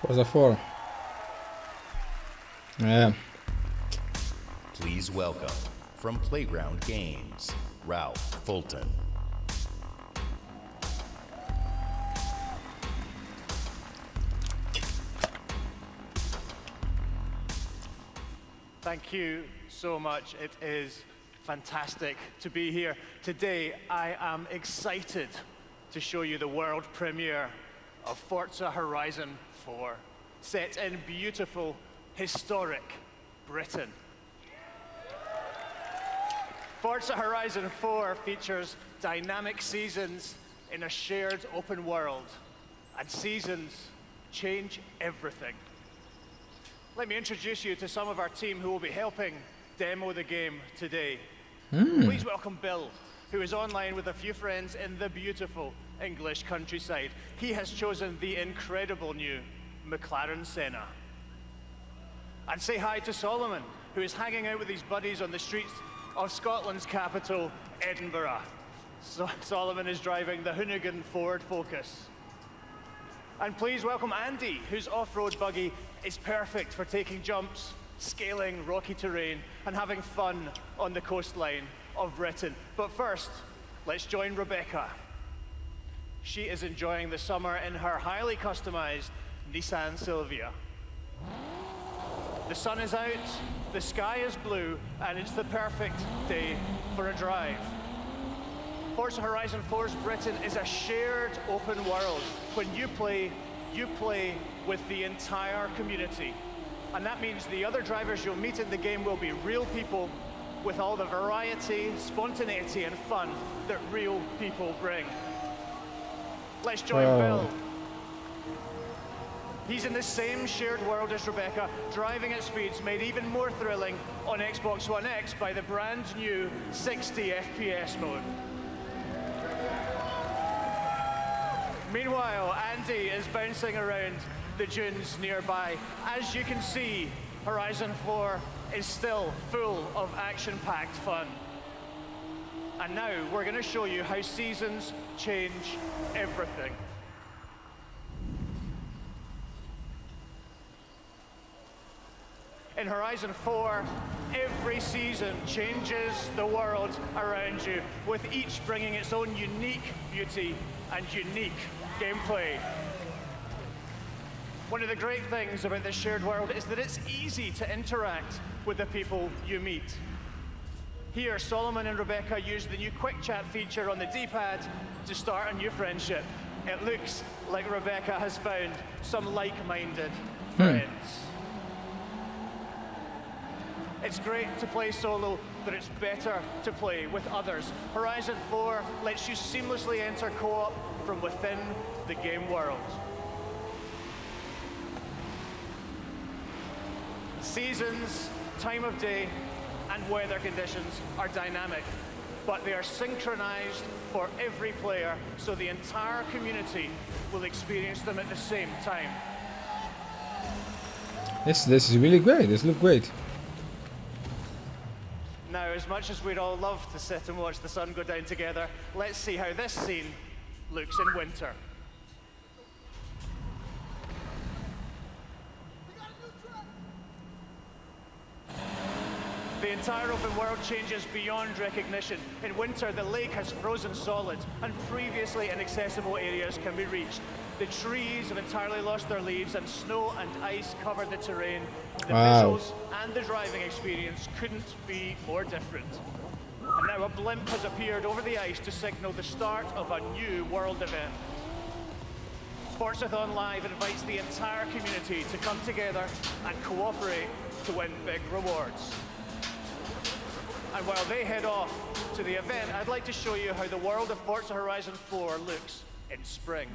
Forza 4. Yeah. Please welcome, from Playground Games, Ralph Fulton. Thank you so much. It is fantastic to be here. Today, I am excited to show you the world premiere of Forza Horizon 4, set in beautiful, historic Britain. Forza Horizon 4 features dynamic seasons in a shared open world, and seasons change everything. Let me introduce you to some of our team who will be helping demo the game today. Please welcome Bill, who is online with a few friends in the beautiful English countryside. He has chosen the incredible new McLaren Senna. And say hi to Solomon, who is hanging out with his buddies on the streets of Scotland's capital, Edinburgh. So Solomon is driving the Hoonigan Ford Focus. And please welcome Andy, whose off-road buggy is perfect for taking jumps, scaling rocky terrain, and having fun on the coastline of Britain. But first, let's join Rebecca. She is enjoying the summer in her highly customized Nissan Silvia. The sun is out, the sky is blue, and it's the perfect day for a drive. Forza Horizon 4's Britain is a shared open world. When you play with the entire community. And that means the other drivers you'll meet in the game will be real people with all the variety, spontaneity, and fun that real people bring. Let's join Bill. He's in the same shared world as Rebecca, driving at speeds made even more thrilling on Xbox One X by the brand new 60 FPS mode. Meanwhile, Andy is bouncing around the dunes nearby. As you can see, Horizon 4 is still full of action-packed fun. And now we're going to show you how seasons change everything. In Horizon 4, every season changes the world around you, with each bringing its own unique beauty and unique gameplay. One of the great things about this shared world is that it's easy to interact with the people you meet. Here, Solomon and Rebecca use the new quick chat feature on the D-pad to start a new friendship. It looks like Rebecca has found some like-minded friends. It's great to play solo, but it's better to play with others. Horizon 4 lets you seamlessly enter co-op from within the game world. Seasons, time of day, and weather conditions are dynamic, but they are synchronized for every player, so the entire community will experience them at the same time. This is really great. This looks great. Now, as much as we'd all love to sit and watch the sun go down together, let's see how this scene looks in winter. The entire open world changes beyond recognition. In winter, the lake has frozen solid, and previously inaccessible areas can be reached. The trees have entirely lost their leaves, and snow and ice cover the terrain. The visuals and the driving experience couldn't be more different. And now a blimp has appeared over the ice to signal the start of a new world event. Forzathon Live invites the entire community to come together and cooperate to win big rewards. And while they head off to the event, I'd like to show you how the world of Forza Horizon 4 looks in spring.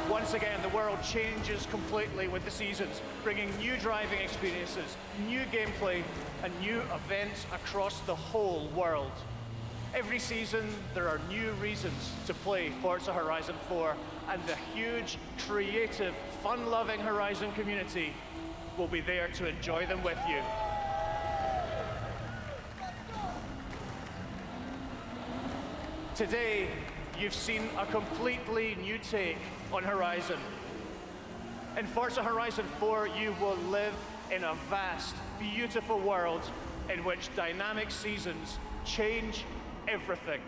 Once again, the world changes completely with the seasons, bringing new driving experiences, new gameplay, and new events across the whole world. Every season, there are new reasons to play Forza Horizon 4, and the huge, creative, fun-loving Horizon community will be there to enjoy them with you. Today, you've seen a completely new take on Horizon. In Forza Horizon 4, you will live in a vast, beautiful world in which dynamic seasons change everything.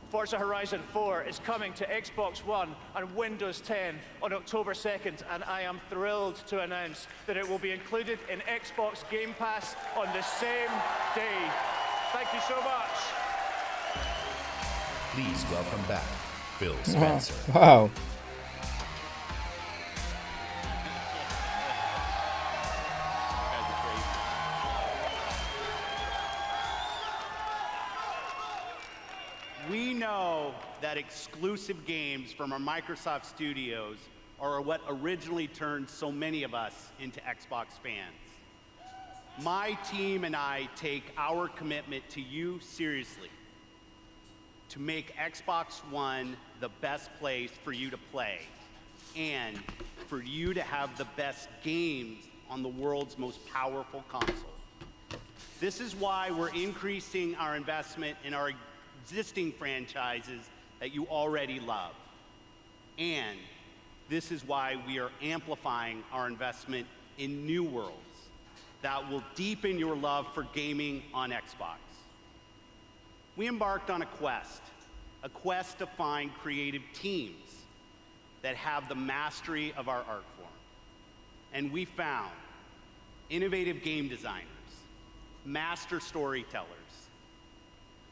Forza Horizon 4 is coming to Xbox One and Windows 10 on October 2nd, and I am thrilled to announce that it will be included in Xbox Game Pass on the same day. Thank you so much. Please welcome back Phil Spencer. Wow. We know that exclusive games from our Microsoft studios are what originally turned so many of us into Xbox fans. My team and I take our commitment to you seriously, to make Xbox One the best place for you to play and for you to have the best games on the world's most powerful console. This is why we're increasing our investment in our existing franchises that you already love. And this is why we are amplifying our investment in new worlds that will deepen your love for gaming on Xbox. We embarked on a quest to find creative teams that have the mastery of our art form. And we found innovative game designers, master storytellers,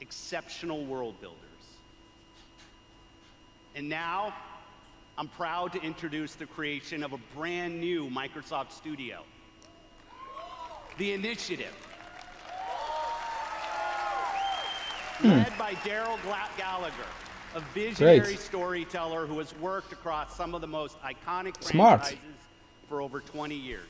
exceptional world builders. And now, I'm proud to introduce the creation of a brand new Microsoft studio, The Initiative. Led by Daryl Gallagher, a visionary storyteller who has worked across some of the most iconic franchises for over 20 years.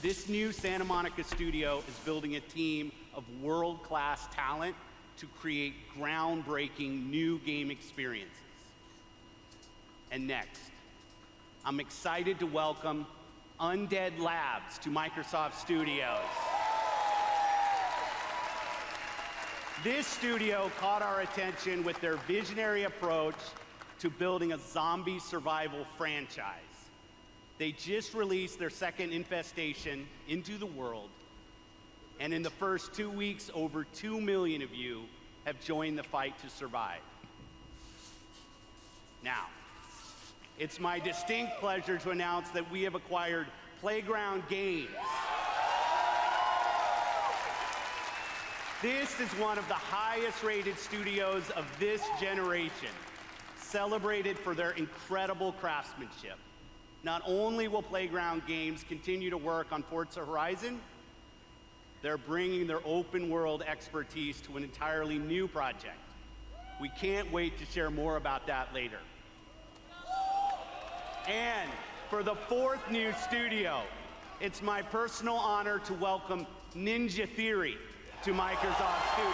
This new Santa Monica studio is building a team of world-class talent to create groundbreaking new game experiences. And next, I'm excited to welcome Undead Labs to Microsoft Studios. This studio caught our attention with their visionary approach to building a zombie survival franchise. They just released their second Infestation into the world, and in the first 2 weeks, over 2 million of you have joined the fight to survive. Now, it's my distinct pleasure to announce that we have acquired Playground Games. This is one of the highest rated studios of this generation, celebrated for their incredible craftsmanship. Not only will Playground Games continue to work on Forza Horizon, they're bringing their open world expertise to an entirely new project. We can't wait to share more about that later. And for the fourth new studio, it's my personal honor to welcome Ninja Theory to Microsoft Studios.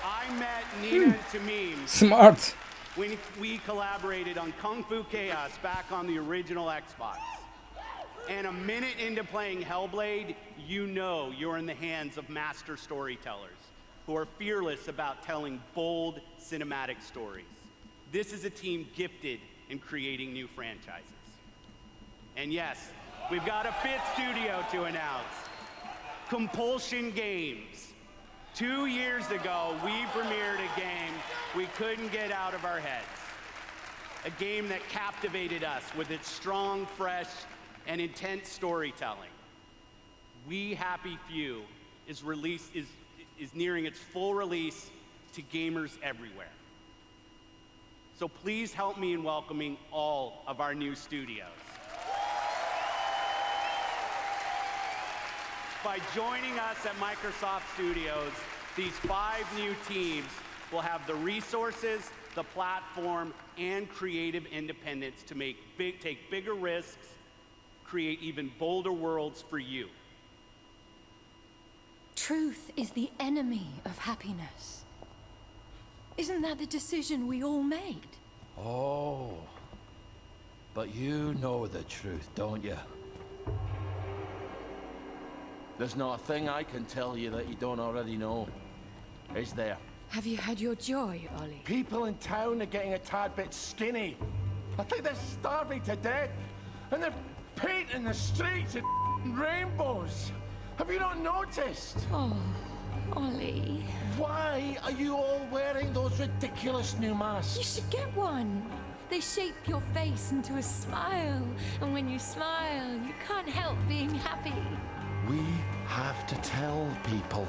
I met Nina and Tamim Smart. when we collaborated on Kung Fu Chaos back on the original Xbox. And a minute into playing Hellblade, you know you're in the hands of master storytellers who are fearless about telling bold cinematic stories. This is a team gifted in creating new franchises. And yes, we've got a fifth studio to announce, Compulsion Games. 2 years ago, we premiered a game we couldn't get out of our heads. A game that captivated us with its strong, fresh, and intense storytelling. We Happy Few is nearing its full release to gamers everywhere. So please help me in welcoming all of our new studios. By joining us at Microsoft Studios, these 5 new teams will have the resources, the platform, and creative independence to take bigger risks, create even bolder worlds for you. Truth is the enemy of happiness. Isn't that the decision we all made? Oh, but you know the truth, don't you? There's not a thing I can tell you that you don't already know, is there? Have you had your joy, Ollie? People in town are getting a tad bit skinny. I think they're starving to death, and they're painting the streets in rainbows. Have you not noticed? Oh, Ollie. Why are you all wearing those ridiculous new masks? You should get one. They shape your face into a smile, and when you smile, you can't help being happy. We have to tell people.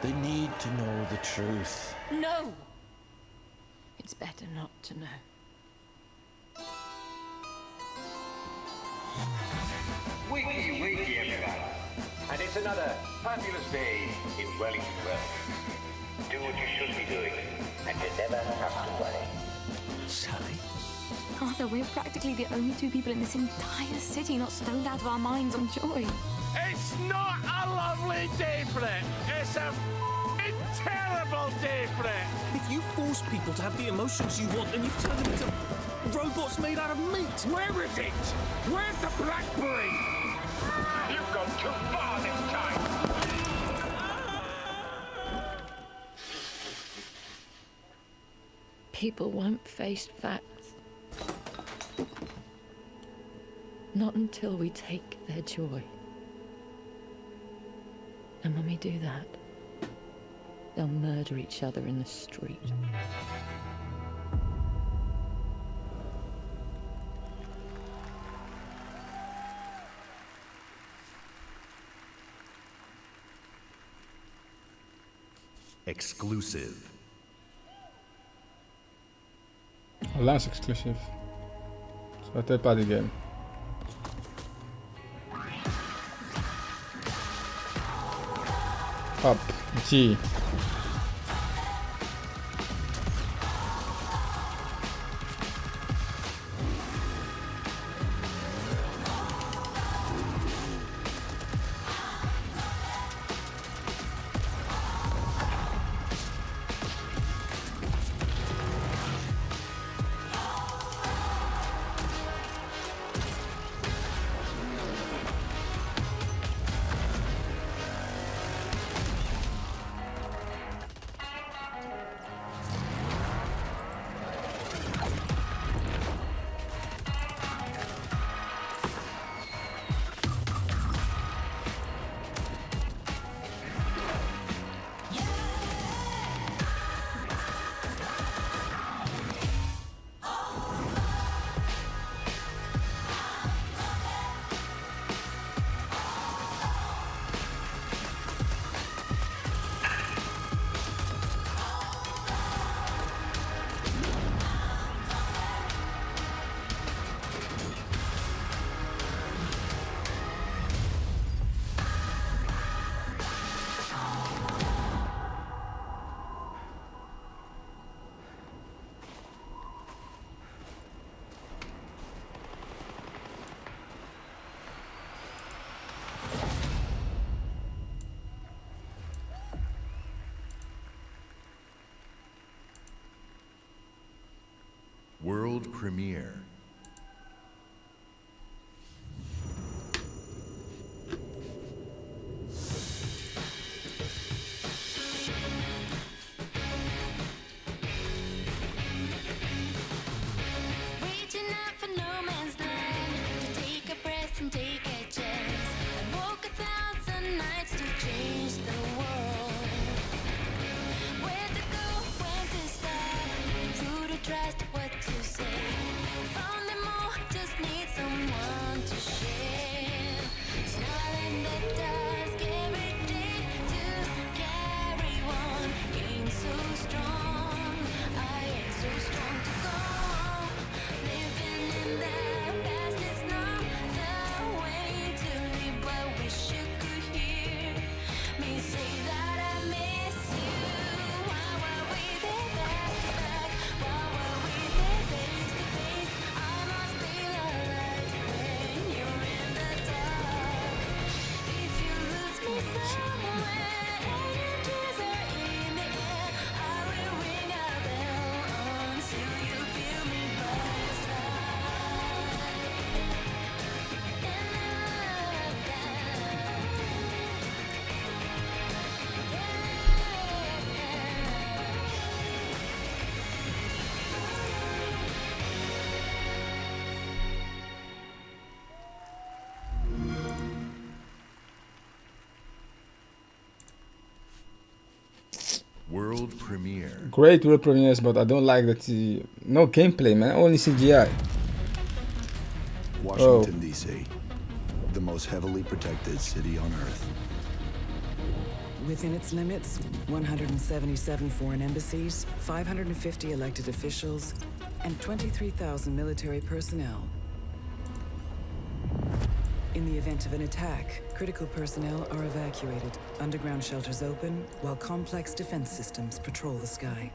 They need to know the truth. No! It's better not to know. Wakey, wakey, everyone. And it's another fabulous day in Wellington Wells. Do what you should be doing, and you never have to worry. Sally? Arthur, we're practically the only two people in this entire city not stoned out of our minds on joy. It's not a lovely day for it. It's a terrible day for it. If you force people to have the emotions you want, then you've turned them into robots made out of meat. Where is it? Where's the blackberry? You've gone too far this time. People won't face facts. Not until we take their joy. And when we do that, they'll murder each other in the street. Exclusive. Last exclusive. So a third party game. Up G. World premiere. Reaching out for no man's land, to take a breath and take a chance, and walk 1,000 nights to change the world. Where to go, when to start, who to trust, what to say. Found them all, just need someone to share. Smiling the dusk every day to carry on. Ain't so strong, I ain't so strong to go. Living in the past is not the way to live. I wish you could hear me say that I miss you. Why were we there back to back? Why were we there face to face? I must be alright when you're in the dark. If you lose me somewhere and your tears are in the air, I will ring a bell until you feel me by your side. World premiere. Great world premieres, but I don't like that no gameplay, man. Only CGI. Washington, D.C., the most heavily protected city on Earth. Within its limits, 177 foreign embassies, 550 elected officials, and 23,000 military personnel. In the event of an attack, critical personnel are evacuated, underground shelters open, while complex defense systems patrol the sky.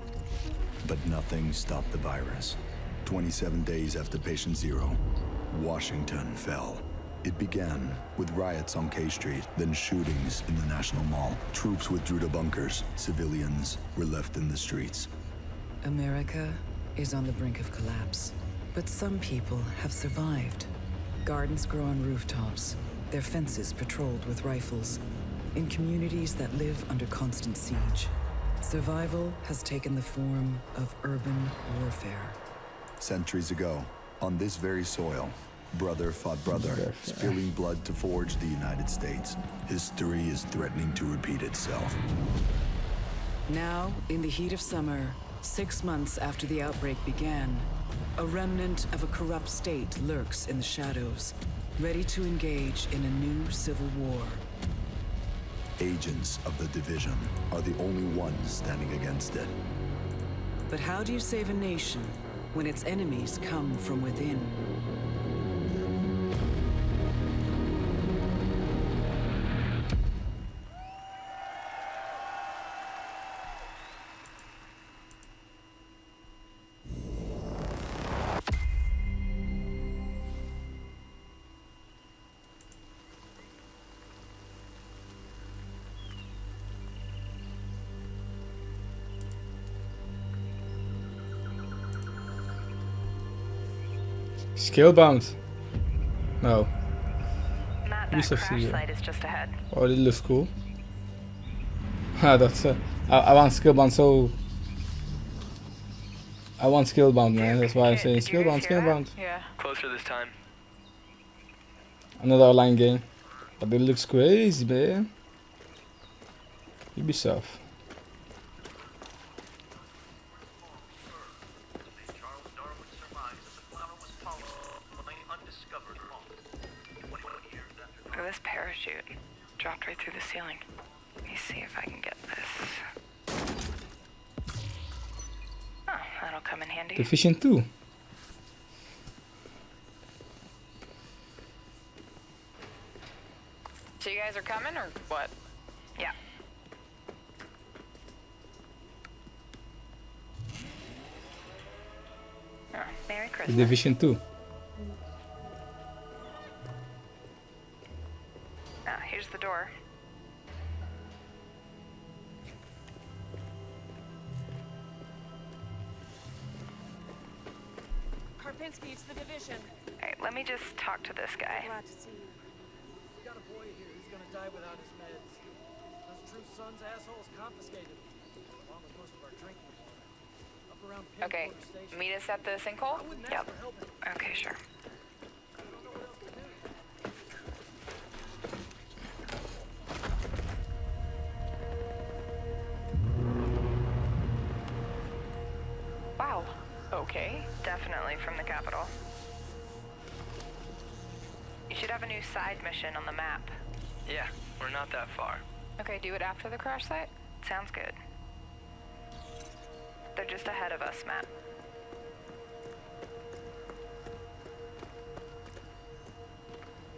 But nothing stopped the virus. 27 days after patient zero, Washington fell. It began with riots on K Street, then shootings in the National Mall. Troops withdrew to bunkers. Civilians were left in the streets. America is on the brink of collapse, but some people have survived. Gardens grow on rooftops, their fences patrolled with rifles, in communities that live under constant siege. Survival has taken the form of urban warfare. Centuries ago, on this very soil, brother fought brother, spilling blood to forge the United States. History is threatening to repeat itself. Now, in the heat of summer, 6 months after the outbreak began, a remnant of a corrupt state lurks in the shadows, ready to engage in a new civil war. Agents of the division are the only ones standing against it. But how do you save a nation when its enemies come from within? Scalebound. No. Matt, that crash site is just ahead. Oh, dit looks cool. Ah, that's I want Scalebound so. I want Scalebound, man. That's why I'm saying Scalebound, Scalebound. Yeah. Closer this time. Another online game, but it looks crazy, man. Ubisoft. Look at this parachute. Dropped right through the ceiling. Let me see if I can get this. Oh, that'll come in handy. Division 2. So you guys are coming or what? Yeah. Oh, Merry Christmas. Division 2. Ah, here's the door. Karpinski, it's the division. Alright, let me just talk to this guy. Glad to see you. We got a boy here who's gonna die without his meds. Those True Sons assholes confiscated them, along with most of our drinking water. Up around Okay, meet us at the sinkhole? Yep. Okay, sure. Wow. Okay, definitely from the capital. You should have a new side mission on the map. Yeah, we're not that far. Okay, do it after the crash site? Sounds good. They're just ahead of us, Matt.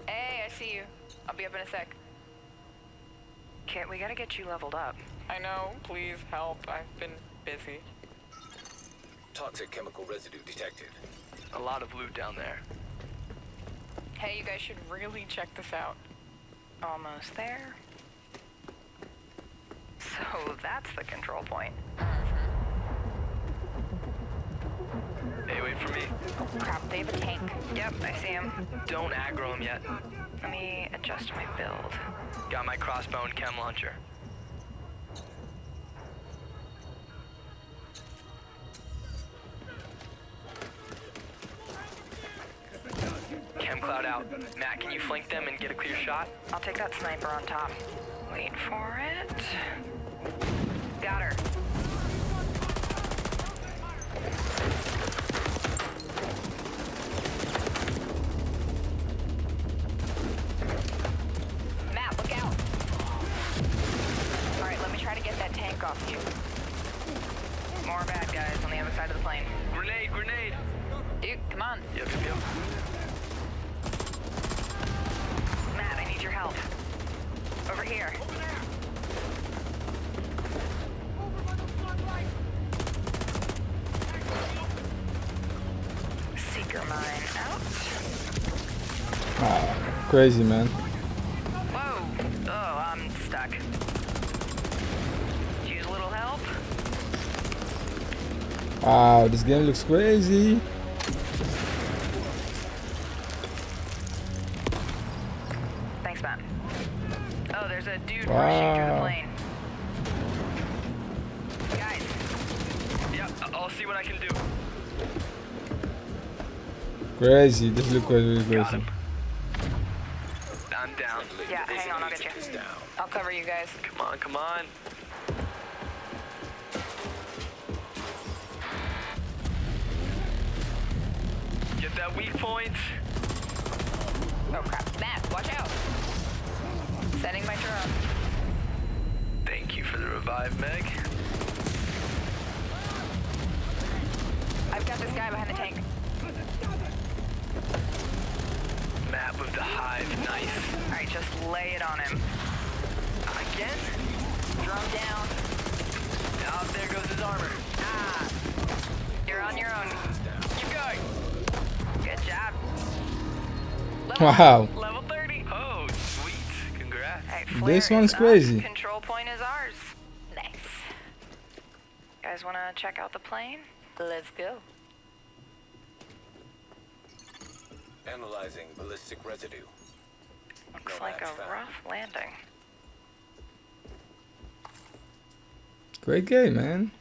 Hey, I see you. I'll be up in a sec. Kit, we gotta get you leveled up. I know, please help. I've been busy. Toxic chemical residue detected. A lot of loot down there. Hey, you guys should really check this out. Almost there. So that's the control point. Hey, wait for me. Oh crap, they have a tank. Yep, I see him. Don't aggro him yet. Let me adjust my build. Got my crossbow and chem launcher. Chem cloud out. Matt, can you flank them and get a clear shot? I'll take that sniper on top. Wait for it. Got her. Matt, look out. took off you. More bad guys on the other side of the plane. Grenade, grenade! Dude, come on. Yep. Matt, I need your help. Over here. Seeker mine out. Ah, crazy, man. Whoa. Oh, I'm stuck. Use a little help. Wow, this game looks crazy. Thanks, Matt. Oh, there's a dude Wow. rushing through the plane. Guys. Yep, I'll see what I can do. Crazy, this looks really crazy. I'm down. Yeah, hang on, I'll get you. I'll cover you guys. Come on. Get that weak point. Oh crap. Matt, watch out. Setting my drone. Thank you for the revive, Meg. I've got this guy behind the tank. Matt with the hive, nice. Alright, just lay it on him. Again? Drone down. Oh, there goes his armor. Ah. You're on your own. Keep going. Good job. Wow. Level 30. Oh, sweet. Congrats. This one's crazy. Control point is ours. Nice. Guys want to check out the plane? Let's go. Analyzing ballistic residue. Looks like a rough landing. Great game, man.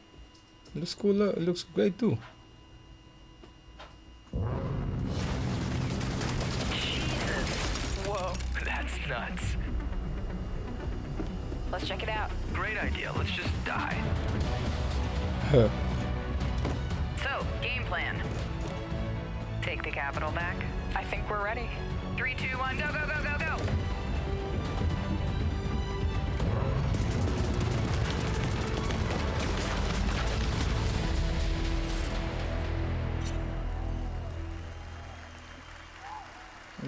Looks cool. It looks great too. Jesus. Whoa, that's nuts. Let's check it out. Great idea. Let's just die. Huh. So, game plan. Take the capital back. I think we're ready. 3, 2, 1, go, go, go, go, go!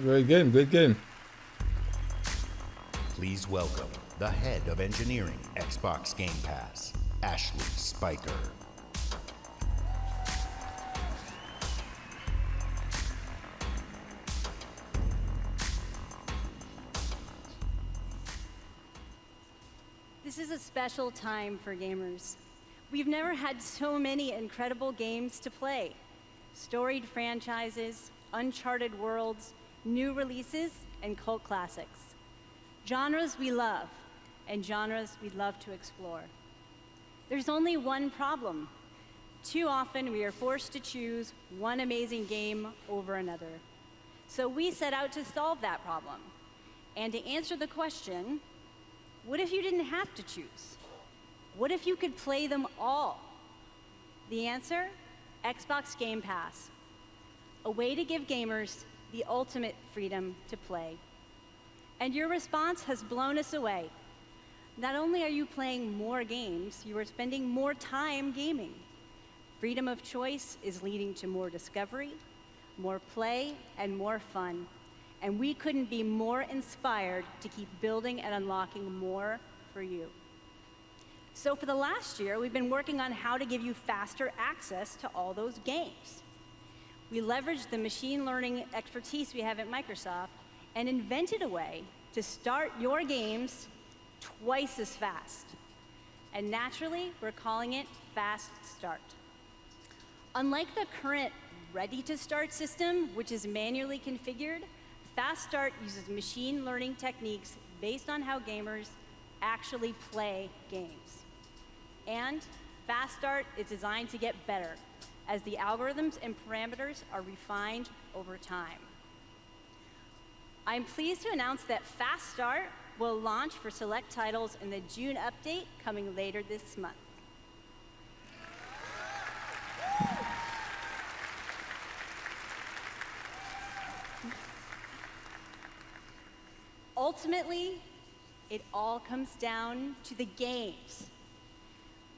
Great game, great game. Please welcome the head of engineering, Xbox Game Pass, Ashley Spiker. This is a special time for gamers. We've never had so many incredible games to play. Storied franchises, uncharted worlds, new releases, and cult classics. Genres we love, and genres we'd love to explore. There's only one problem. Too often we are forced to choose one amazing game over another. So we set out to solve that problem. And to answer the question, what if you didn't have to choose? What if you could play them all? The answer? Xbox Game Pass. A way to give gamers the ultimate freedom to play. And your response has blown us away. Not only are you playing more games, you are spending more time gaming. Freedom of choice is leading to more discovery, more play, and more fun. And we couldn't be more inspired to keep building and unlocking more for you. So for the last year, we've been working on how to give you faster access to all those games. We leveraged the machine learning expertise we have at Microsoft and invented a way to start your games twice as fast. And naturally, we're calling it Fast Start. Unlike the current Ready to Start system, which is manually configured, Fast Start uses machine learning techniques based on how gamers actually play games. And Fast Start is designed to get better as the algorithms and parameters are refined over time. I'm pleased to announce that Fast Start will launch for select titles in the June update coming later this month. Ultimately, it all comes down to the games.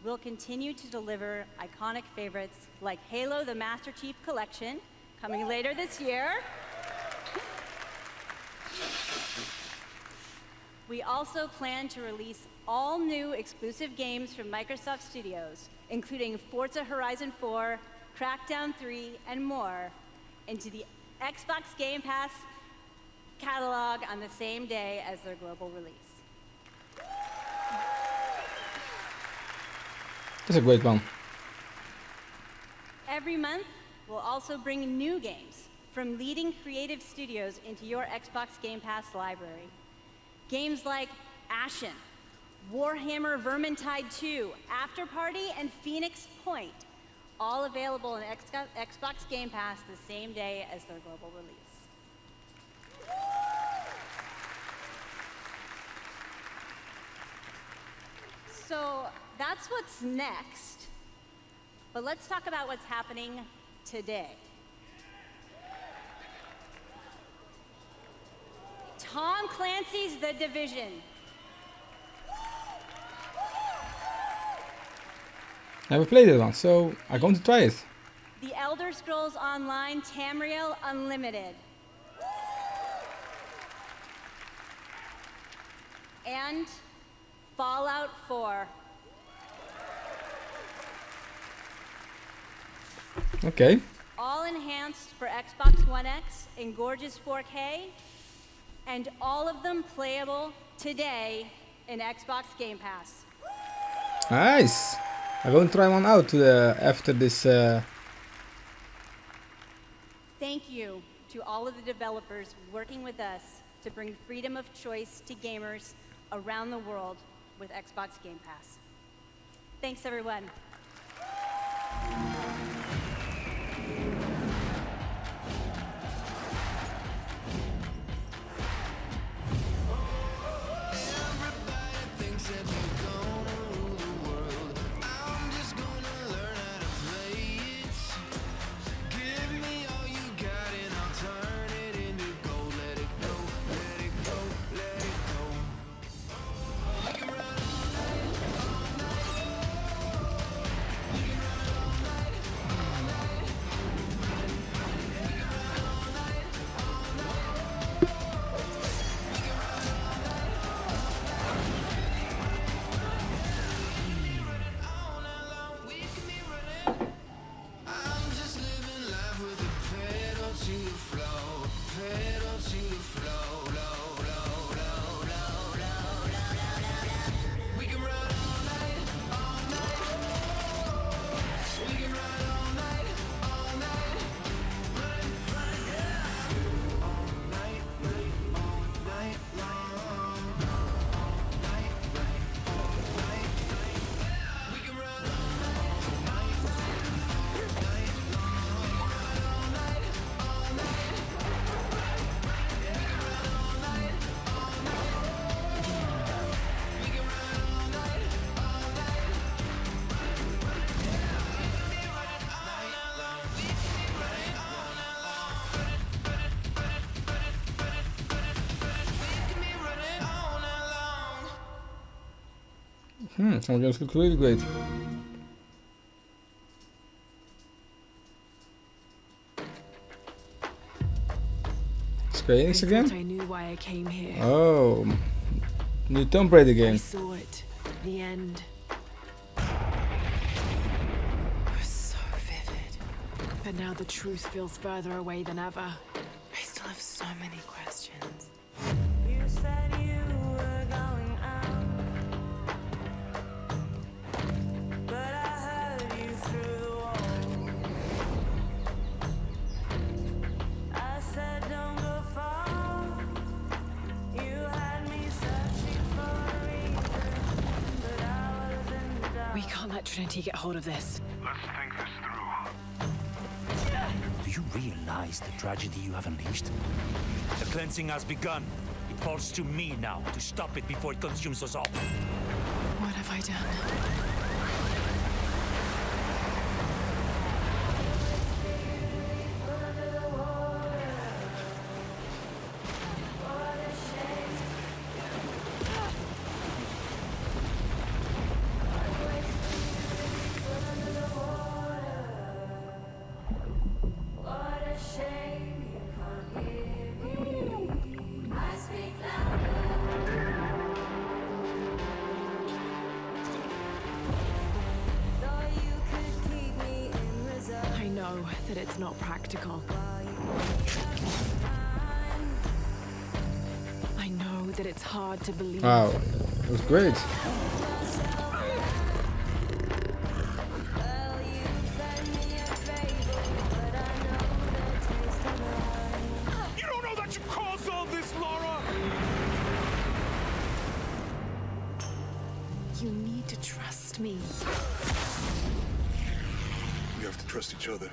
we'll continue to deliver iconic favorites like Halo the Master Chief Collection, coming later this year. We also plan to release all new exclusive games from Microsoft Studios, including Forza Horizon 4, Crackdown 3, and more, into the Xbox Game Pass catalog on the same day as their global release. That's a great one. Every month, we'll also bring new games from leading creative studios into your Xbox Game Pass library. Games like Ashen, Warhammer Vermintide 2, After Party, and Phoenix Point, all available in Xbox Game Pass the same day as their global release. So that's what's next, but let's talk about what's happening today. Tom Clancy's The Division. Never played that one, so I'm going to try it. The Elder Scrolls Online Tamriel Unlimited. And Fallout 4. Okay. All enhanced for Xbox One X in gorgeous 4K, and all of them playable today in Xbox Game Pass. Nice. I'm going to try one out after this. Thank you to all of the developers working with us to bring freedom of choice to gamers around the world with Xbox Game Pass. Thanks, everyone. Some games look really great. Square Enix again? I knew why I came here. Oh, new Tomb Raider game. I saw it. The end. It was so vivid. But now the truth feels further away than ever. I still have so many questions. You said you were going out, but I heard you through the wall. I said don't go far. You had me searching for a reason, but I was in the dark. We can't let Trinity get hold of this. Let's think this through. Do you realize the tragedy you have unleashed? The cleansing has begun. It falls to me now to stop it before it consumes us all. What have I done? know that it's not practical. I know that it's hard to believe. Wow, it was great. You don't know that you caused all this, Laura! You need to trust me. We have to trust each other.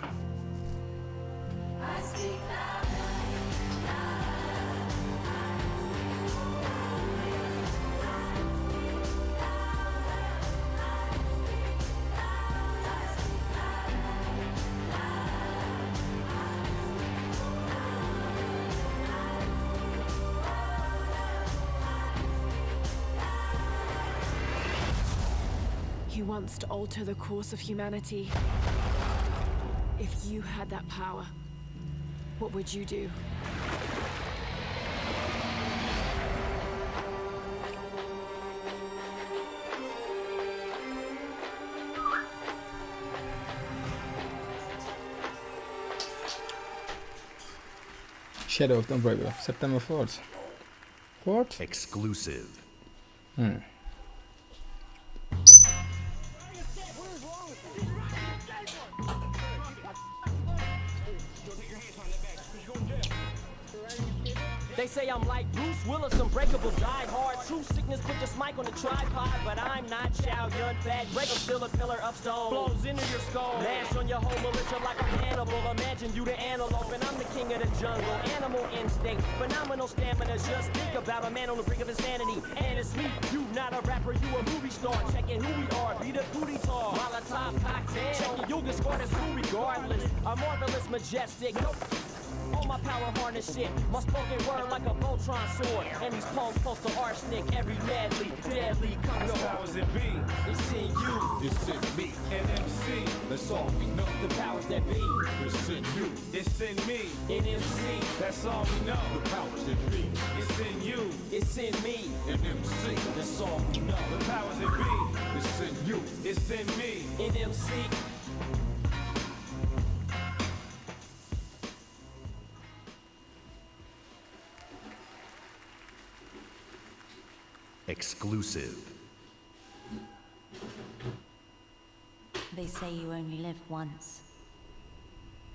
He wants to alter the course of humanity. If you had that power, what would you do? Shadow of Tomb Raider, September 4th. 4th? Exclusive. They say I'm like Bruce Willis, unbreakable, died hard. True sickness, put this mic on the tripod. But I'm not Chow Yun Fat. Break 'em, still a pillar of stone. Blows into your skull. Mash on your whole militia like a Hannibal. Imagine you the antelope, and I'm the king of the jungle. Animal instinct, phenomenal stamina. Just think about a man on the brink of insanity. And it's me, you not a rapper, you a movie star. Checking who we are, be the booty tall. Molotov cocktail. Checking you'll get scored as who regardless. A marvelous, majestic. Nope. All my power harness shit, my spoken word like a Voltron sword. And these poems post to arsenic, every deadly come The powers that be, it's in you, it's in me, and MC, that's all we know. the powers that be, It's in you, It's in me. in MC, That's all we know. the powers that be, It's in you. it's in me, and MC, that's all we know. The powers that be. it's in you. It's in me. In MC, Exclusive. They say you only live once.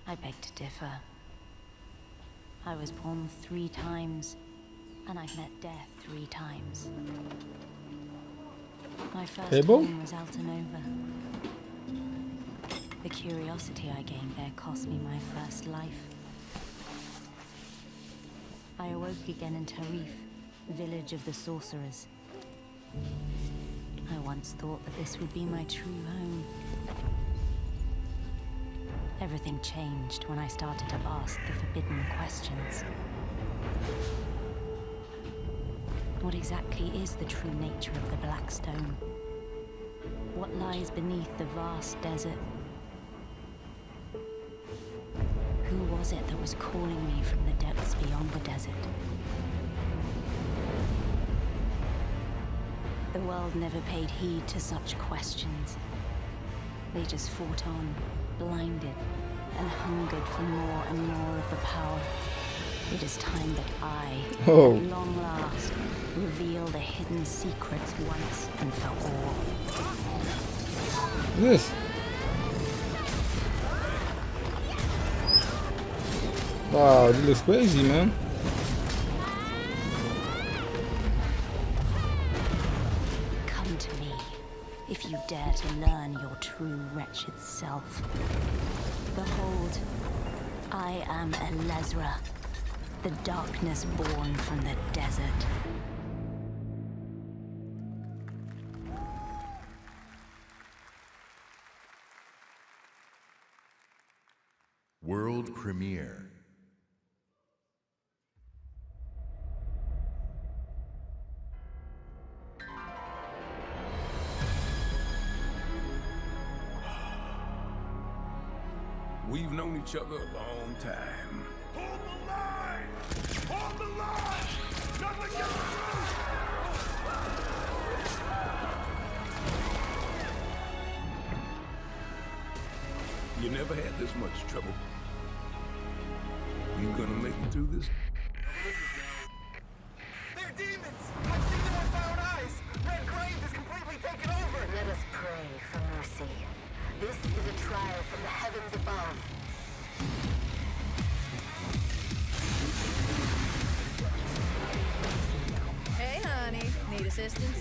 I beg to differ. I was born 3 times, and I've met death 3 times. My first Table? home was Altanova. The curiosity I gained there cost me my first life. I awoke again in Tarif, village of the sorcerers. I once thought that this would be my true home. Everything changed when I started to ask the forbidden questions. What exactly is the true nature of the Black Stone? What lies beneath the vast desert? Who was it that was calling me from the depths beyond the desert? The world never paid heed to such questions. They just fought on, blinded, and hungered for more and more of the power. It is time that I, at long last, reveal the hidden secrets once and for all. This. Wow, this looks crazy, man. Come to me, if you dare to learn your true wretched self. Behold, I am Elezra, the darkness born from the desert. World premiere. We've known each other a long time. Hold the line! Hold the line! Nothing gets through! You never had this much trouble. You gonna make it through this? They're demons! I've seen them with my own eyes! Red Grave is completely taken over! Let us pray for mercy. This is a trial from the heavens above. Hey, honey. Need assistance?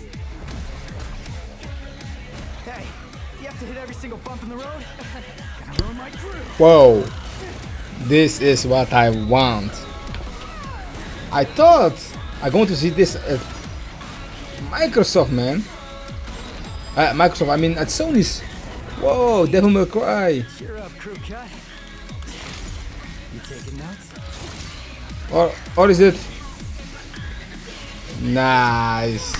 Hey, you have to hit every single bump in the road? Gonna ruin my crew! Whoa. This is what I want. I thought I'm going to see this at Microsoft, man. Microsoft, I mean at Sony's. Whoa, Devil May Cry. Cheer up, crew cut. You taking notes? Or is it? Nice.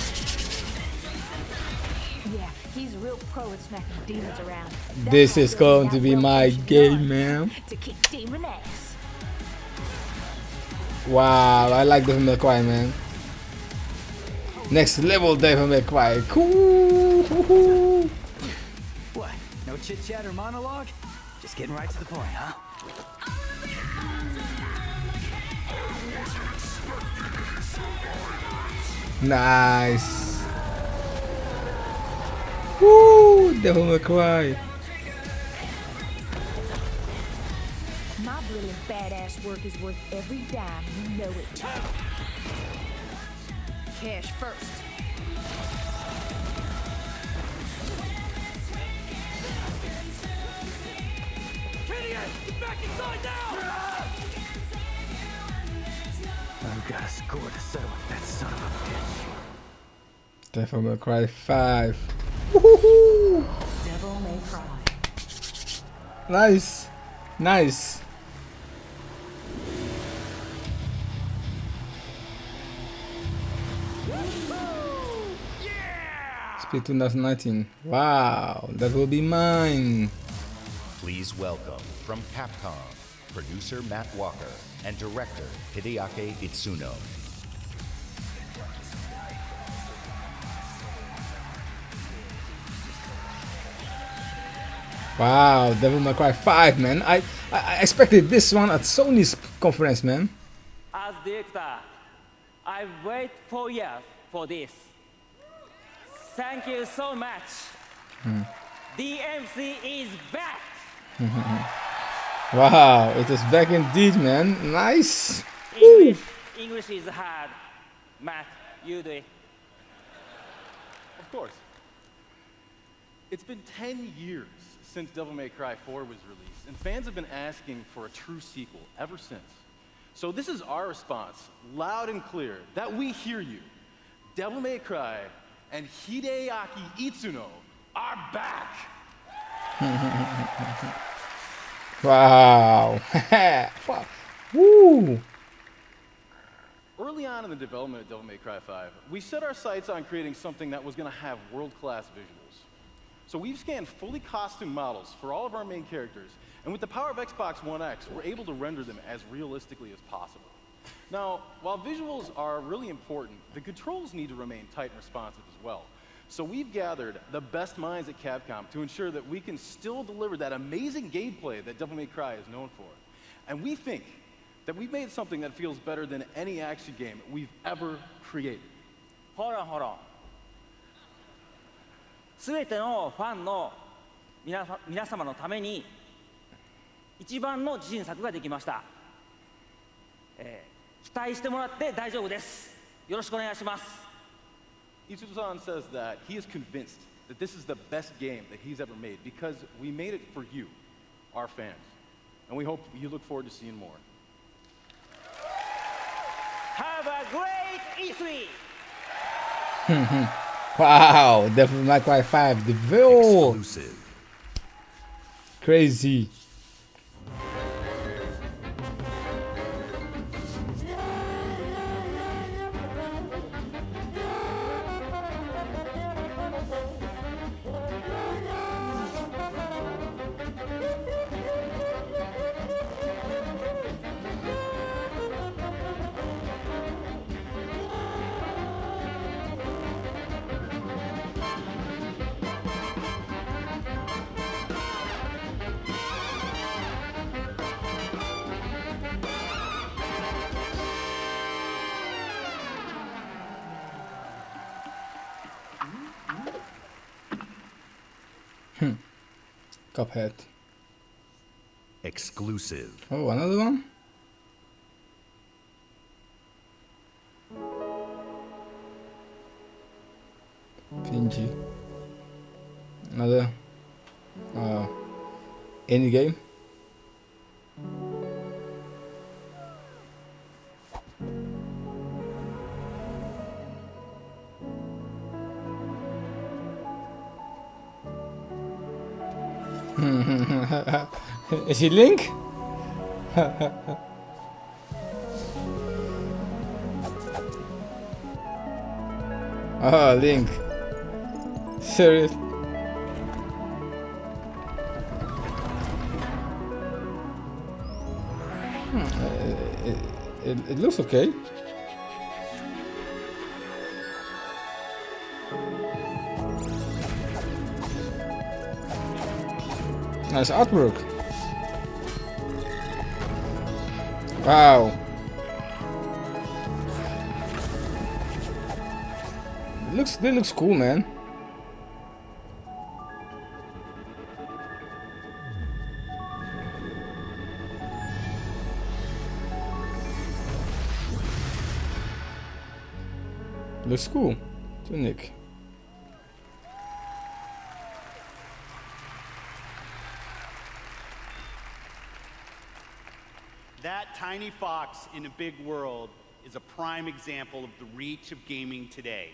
Yeah, he's a real pro at smacking demons around. This is going to be my game, man. To kick demon ass. Wow, I like Devil May Cry, man. Next level Devil May Cry. Cool. What? No chit chat or monologue? Just getting right to the point, huh? Nice. Woo! Devil May Cry. My brilliant badass work is worth every dime, you know it. Cash first. Get back inside now! I've got a score to settle with that son of a bitch. Devil May Cry 5. Woohoo! Devil May Cry. Nice. Nice. Split 2019. Wow, that will be mine. Please welcome from Capcom, producer Matt Walker and director Hideaki Itsuno. Wow, Devil May Cry 5, man. I expected this one at Sony's conference, man. As director, I wait for years for this. Thank you so much. DMC is back. Wow, it is back indeed, man. Nice. English is hard. Matt, you do it. Of course. It's been 10 years since Devil May Cry 4 was released, and fans have been asking for a true sequel ever since. So this is our response, loud and clear, that we hear you. Devil May Cry and Hideaki Itsuno are back! Wow. Woo. Early on in the development of Devil May Cry 5, we set our sights on creating something that was going to have world-class visuals. So we've scanned fully costumed models for all of our main characters, and with the power of Xbox One X, we're able to render them as realistically as possible. Now, while visuals are really important, the controls need to remain tight and responsive as well. So we've gathered the best minds at Capcom to ensure that we can still deliver that amazing gameplay that Devil May Cry is known for. And we think that we've made something that feels better than any action game we've ever created. Hold on. すべてのファンの皆様のために一番の自信作ができました。期待してもらって大丈夫です。よろしくお願いします。Itsuno-san says that he is convinced that this is the best game that he's ever made because we made it for you, our fans. And we hope you look forward to seeing more. Have a great E3! Wow, Devil May Cry 5, the Devil. Exclusive. Crazy. Cuphead. Exclusive. Oh, another one? PNG. Another indie game. Is he Link? Ah, Link. Serious? It looks okay. Nice artwork. Wow. It looks cool, man. Looks cool. Tunic. That tiny fox in a big world is a prime example of the reach of gaming today.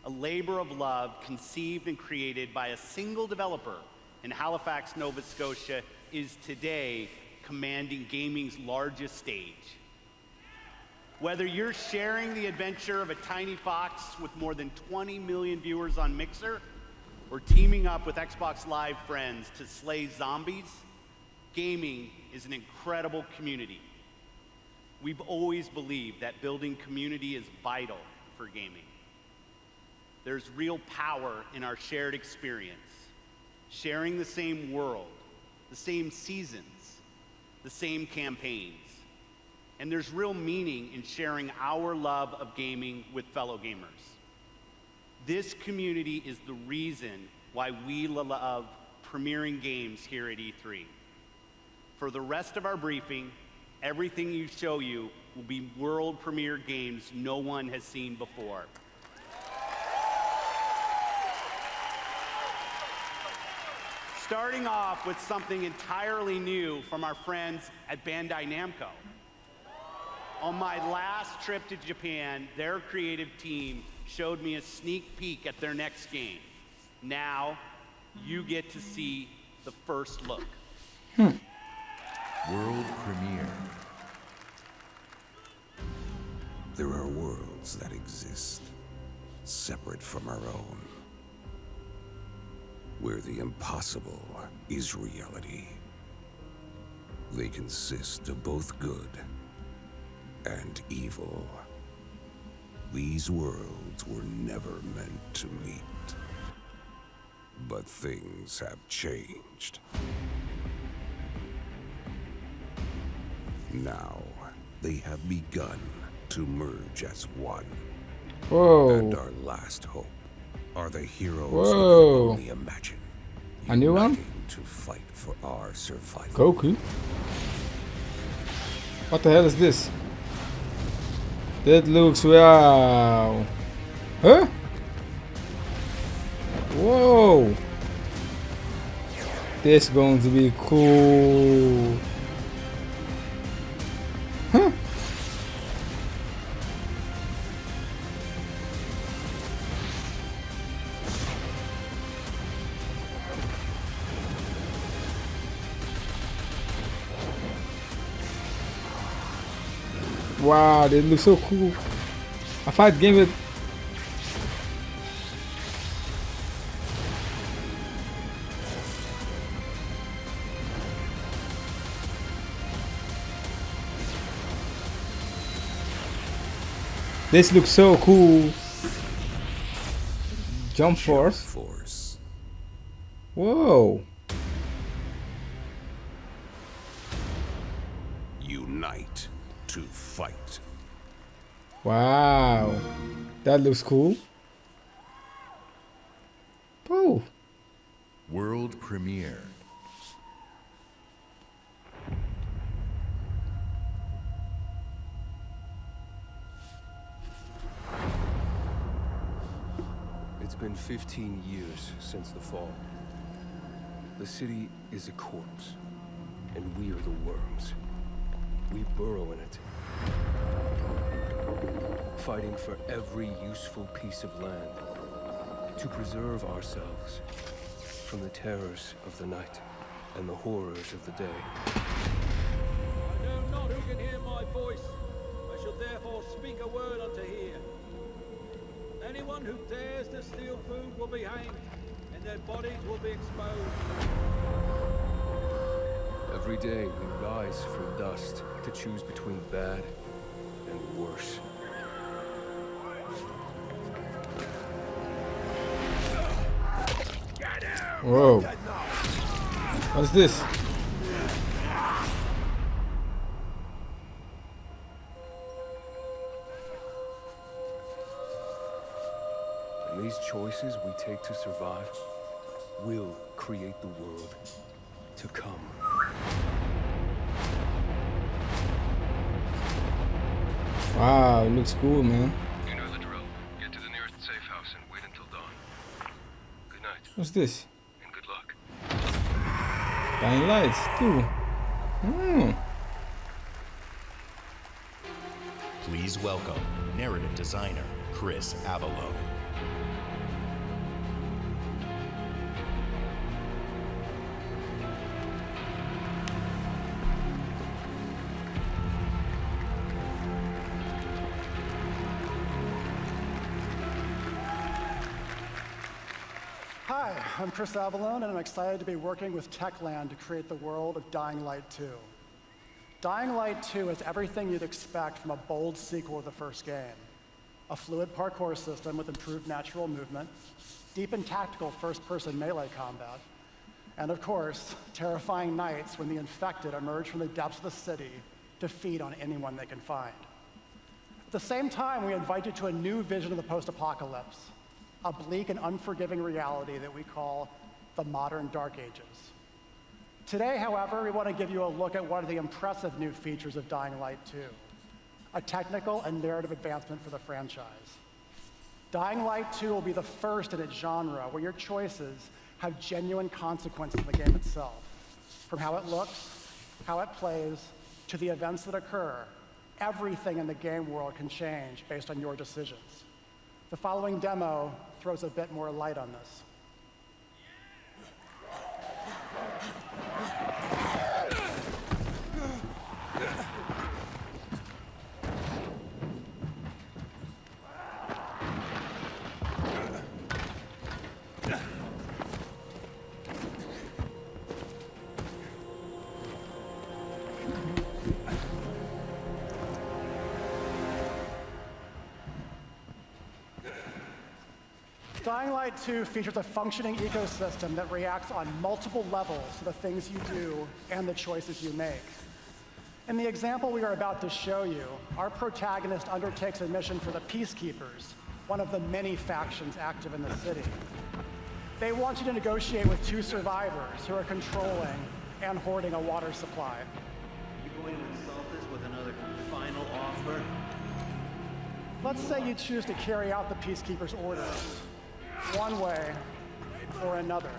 A labor of love conceived and created by a single developer in Halifax, Nova Scotia is today commanding gaming's largest stage. Whether you're sharing the adventure of a tiny fox with more than 20 million viewers on Mixer, or teaming up with Xbox Live friends to slay zombies, gaming is an incredible community. We've always believed that building community is vital for gaming. There's real power in our shared experience, sharing the same world, the same seasons, the same campaigns. And there's real meaning in sharing our love of gaming with fellow gamers. This community is the reason why we love premiering games here at E3. For the rest of our briefing, everything you show you will be world premiere games no one has seen before. Starting off with something entirely new from our friends at Bandai Namco. On my last trip to Japan, their creative team showed me a sneak peek at their next game. Now, you get to see the first look. World premiere. There are worlds that exist, separate from our own, where the impossible is reality. They consist of both good and evil. These worlds were never meant to meet. But things have changed. Now, they have begun to merge as one. Whoa. And our last hope are the heroes Whoa. who can only imagine. A new one? To fight for our survival. Goku? What the hell is this? That looks wow. Huh? Whoa. This is going to be cool. Huh? Wow, they look so cool. A fight game with this looks so cool. Jump Force. Whoa. Unite to fight. Wow. That looks cool. Oh. World premiere. It's been 15 years since the fall. The city is a corpse, and we are the worms. We burrow in it, fighting for every useful piece of land to preserve ourselves from the terrors of the night and the horrors of the day. I know not who can hear my voice. I shall therefore speak a word unto here. Anyone who dares to steal food will be hanged, and their bodies will be exposed. Every day we rise from dust to choose between bad and worse. Whoa. What's this? And these choices we take to survive will create the world to come. Wow, it looks cool, man. You know the drill. Get to the nearest safe house and wait until dawn. Good night. What's this? And good luck. Dying Lights 2. Please welcome narrative designer Chris Avalo. Hi, I'm Chris Avalone, and I'm excited to be working with Techland to create the world of Dying Light 2. Dying Light 2 is everything you'd expect from a bold sequel of the first game. A fluid parkour system with improved natural movement, deep and tactical first-person melee combat, and of course, terrifying nights when the infected emerge from the depths of the city to feed on anyone they can find. At the same time, we invite you to a new vision of the post-apocalypse, a bleak and unforgiving reality that we call the modern Dark Ages. Today, however, we want to give you a look at one of the impressive new features of Dying Light 2, a technical and narrative advancement for the franchise. Dying Light 2 will be the first in its genre where your choices have genuine consequences in the game itself. From how it looks, how it plays, to the events that occur, everything in the game world can change based on your decisions. The following demo throws a bit more light on this. Dying Light 2 features a functioning ecosystem that reacts on multiple levels to the things you do and the choices you make. In the example we are about to show you, our protagonist undertakes a mission for the Peacekeepers, one of the many factions active in the city. They want you to negotiate with two survivors who are controlling and hoarding a water supply. Are you going to insult us with another final offer? Let's say you choose to carry out the Peacekeepers' orders, one way or another.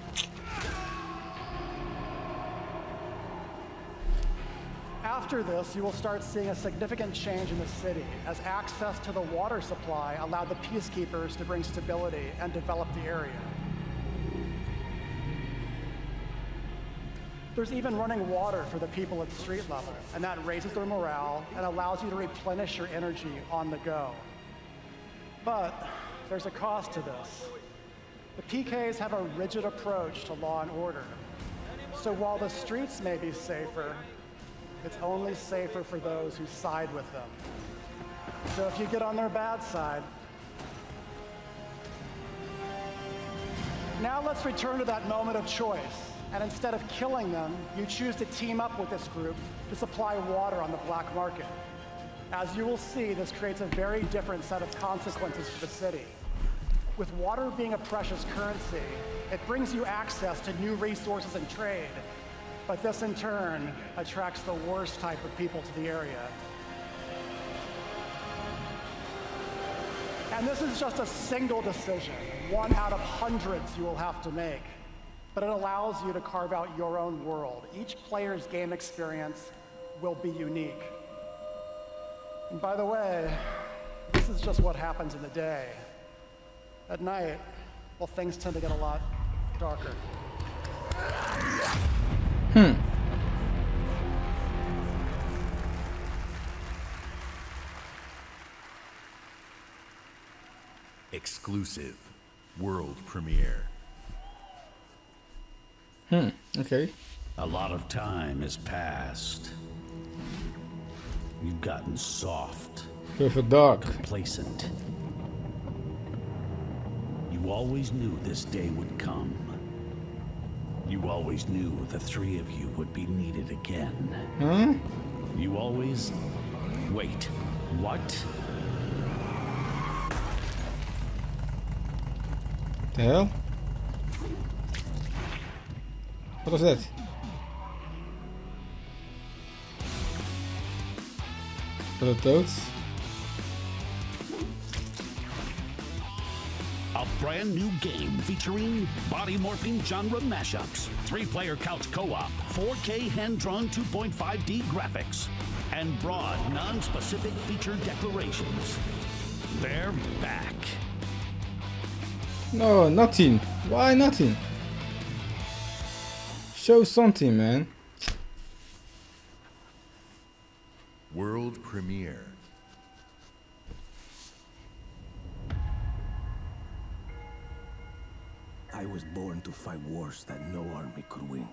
After this, you will start seeing a significant change in the city as access to the water supply allowed the Peacekeepers to bring stability and develop the area. There's even running water for the people at street level, and that raises their morale and allows you to replenish your energy on the go. But there's a cost to this. The PKs have a rigid approach to law and order. So while the streets may be safer, it's only safer for those who side with them. So if you get on their bad side. Now let's return to that moment of choice. And instead of killing them, you choose to team up with this group to supply water on the black market. As you will see, this creates a very different set of consequences for the city. With water being a precious currency, it brings you access to new resources and trade. But this in turn attracts the worst type of people to the area. And this is just a single decision, one out of hundreds you will have to make. But it allows you to carve out your own world. Each player's game experience will be unique. And by the way, this is just what happens in the day. At night, well, things tend to get a lot darker. Exclusive world premiere. Okay. A lot of time has passed. You've gotten soft. Perfect dark. Complacent. You always knew this day would come. You always knew the three of you would be needed again. Huh? You always... Wait, what? The hell? What was that? Was it toads? A brand new game featuring body morphing genre mashups, 3-player couch co-op, 4K hand-drawn 2.5D graphics, and broad, non-specific feature declarations. They're back. No, nothing. Why nothing? Show something, man. World premiere. I was born to fight wars that no army could win.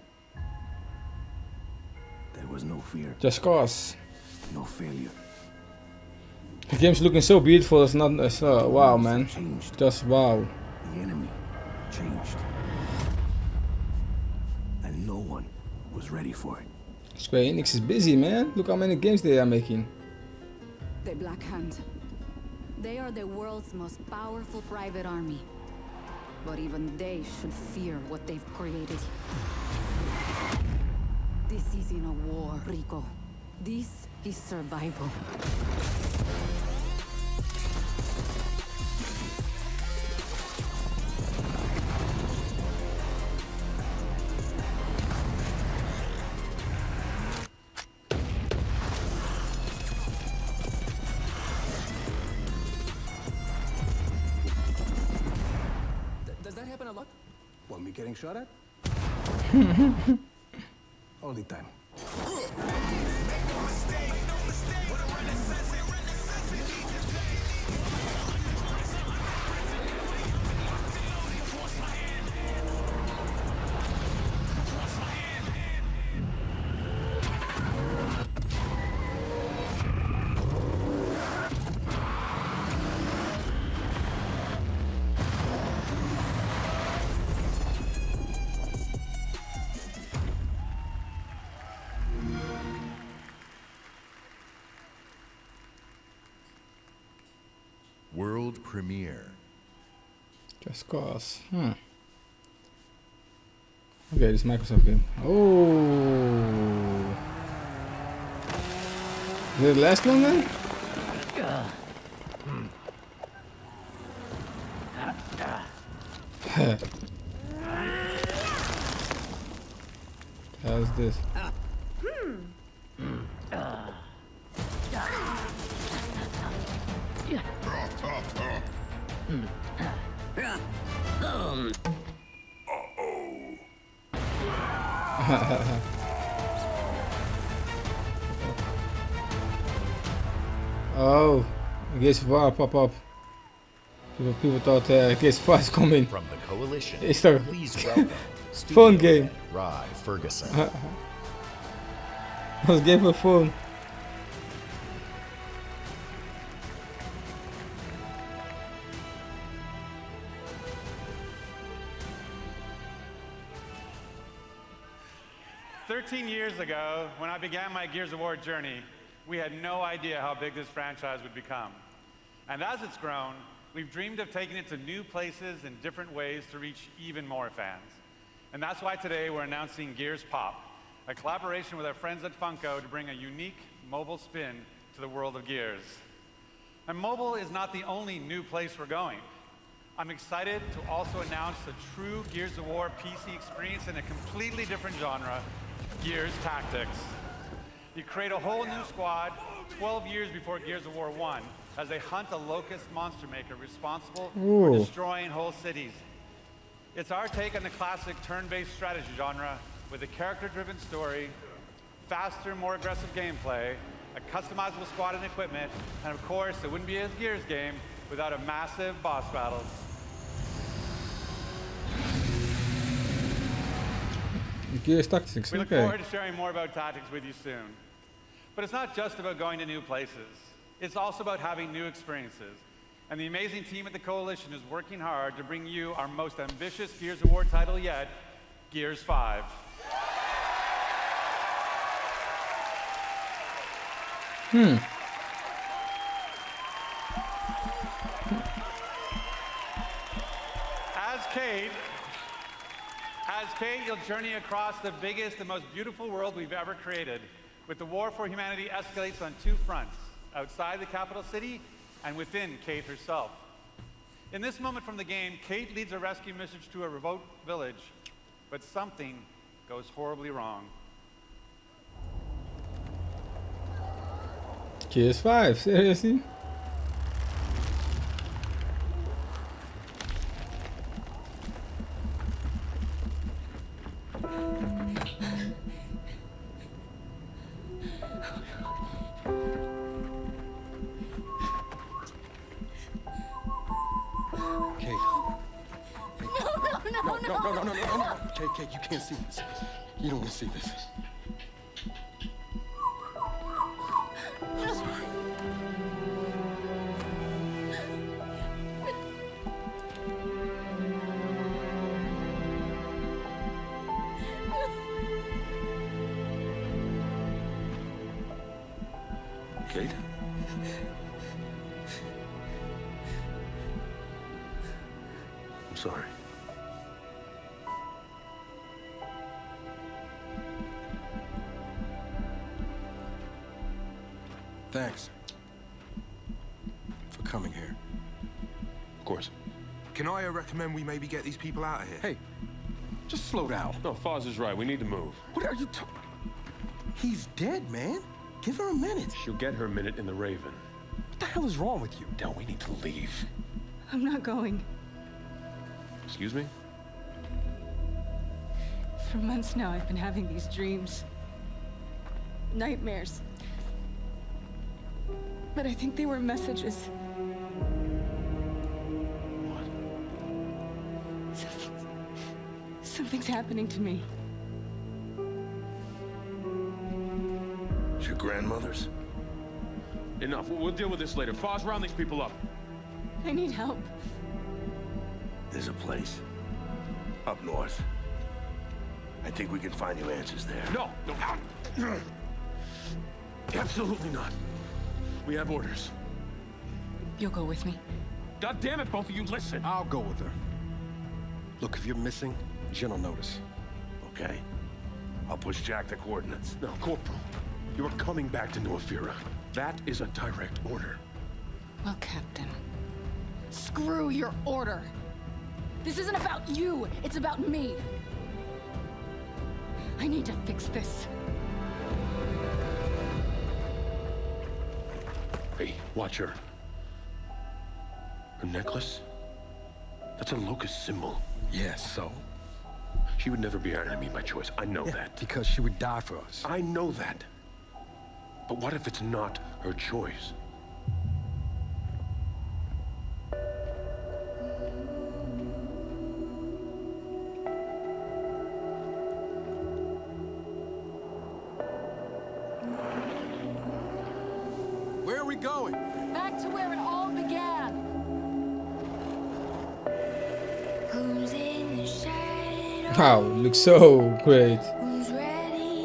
There was no fear. Just cause. No failure. The game's looking so beautiful. It's not as wow, man. Just wow. The enemy changed. And no one was ready for it. Square Enix is busy, man. Look how many games they are making. The Black Hand. They are the world's most powerful private army. But even they should fear what they've created. This isn't a war, Rico. This is survival. Does that happen a lot? Want me getting shot at? All the time. World premiere. Just cause. Okay, this Microsoft game. Oh. Is it the last one then? How's this? Oh, I guess VAR pop up. People thought guess VAR's coming. From the coalition, It's a please welcome phone game. Rye Ferguson. It was a game for phone. Years ago, when I began my Gears of War journey, we had no idea how big this franchise would become. And as it's grown, We've dreamed of taking it to new places and different ways to reach even more fans. And that's why today we're announcing Gears Pop, a collaboration with our friends at Funko to bring a unique mobile spin to the world of Gears. And mobile is not the only new place we're going. I'm excited to also announce a true Gears of War PC experience in a completely different genre, Gears Tactics. You create a whole new squad 12 years before Gears of War 1 as they hunt a locust monster maker responsible for destroying whole cities. It's our take on the classic turn-based strategy genre with a character-driven story, faster, more aggressive gameplay, a customizable squad and equipment, and of course, it wouldn't be a Gears game without a massive boss battle. Gears Tactics, we look forward to sharing more about Tactics with you soon. But it's not just about going to new places. It's also about having new experiences. And the amazing team at the Coalition is working hard to bring you our most ambitious Gears of War title yet, Gears 5. As Kate, you'll journey across the biggest and most beautiful world we've ever created, with the war for humanity escalates on two fronts, outside the capital city and within Kate herself. In this moment from the game, Kate leads a rescue mission to a remote village, but something goes horribly wrong. Gears 5, seriously? Kate, you can't see this. You don't want to see this. I'm sorry. Kate? I'm sorry. Thanks for coming here. Of course. Can I recommend we maybe get these people out of here? Hey, just slow down. No, Foz is right. We need to move. What are you talking? He's dead, man. Give her a minute. She'll get her minute in the Raven. What the hell is wrong with you? Del, we need to leave. I'm not going. Excuse me? For months now, I've been having these dreams. Nightmares. But I think they were messages. What? Something's happening to me. It's your grandmother's? Enough. We'll deal with this later. Foz, round these people up. I need help. There's a place up north. I think we can find you answers there. No. Absolutely not. We have orders. You'll go with me? God damn it, both of you, listen. I'll go with her. Look, if you're missing, Jen will notice. Okay. I'll push Jack the coordinates. No, Corporal. You are coming back to New Ephira. That is a direct order. Well, Captain, screw your order. This isn't about you. It's about me. I need to fix this. Hey, watch her. Her necklace? That's a locust symbol. Yes, so? She would never be our enemy by choice. I know that. Because she would die for us. I know that. But what if it's not her choice? Where are we going? Back to where it all began. Who's in the shadow? Wow, looks so great.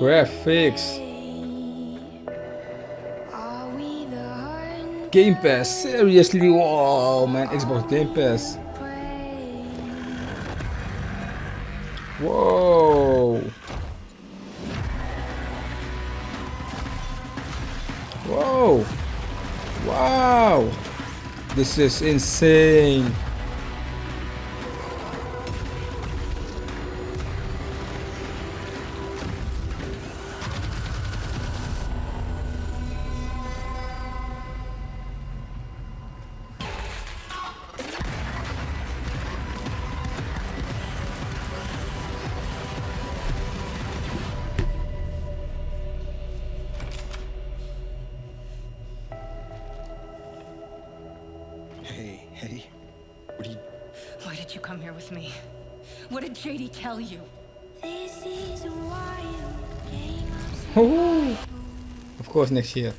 Graphics. Are we the Game Pass, seriously? Whoa, man, Xbox Game Pass. Whoa. Whoa. Wow. This is insane. Hey, what are you... Why did you come here with me? What did JD tell you? This is a wild game. Woohoo. Of course, next year.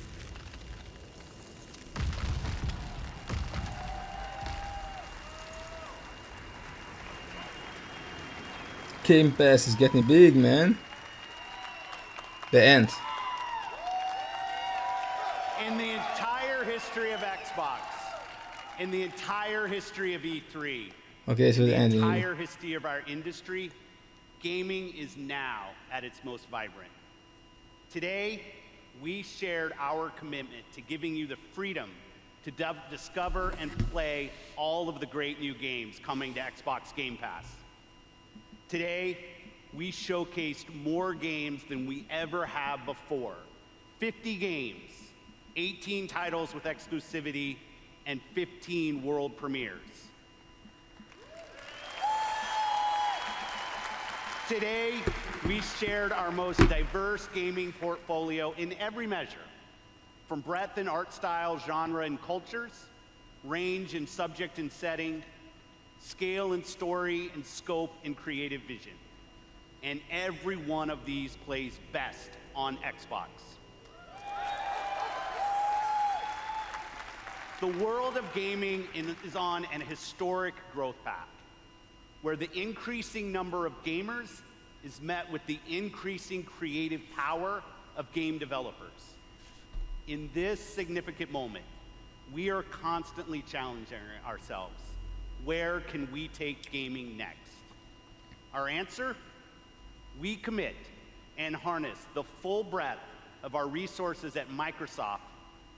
Game Pass is getting big, man. The end. In the entire history of Xbox, in the entire history of E3, Okay, so in the the end. entire history of our industry, gaming is now at its most vibrant. Today, we shared our commitment to giving you the freedom to discover and play all of the great new games coming to Xbox Game Pass. Today, we showcased more games than we ever have before. 50 games, 18 titles with exclusivity, and 15 world premieres. Today, we shared our most diverse gaming portfolio in every measure, from breadth in art style, genre, and cultures, range in subject and setting, scale and story, and scope and creative vision. And every one of these plays best on Xbox. The world of gaming is on an historic growth path, where the increasing number of gamers is met with the increasing creative power of game developers. In this significant moment, we are constantly challenging ourselves. Where can we take gaming next? Our answer? We commit and harness the full breadth of our resources at Microsoft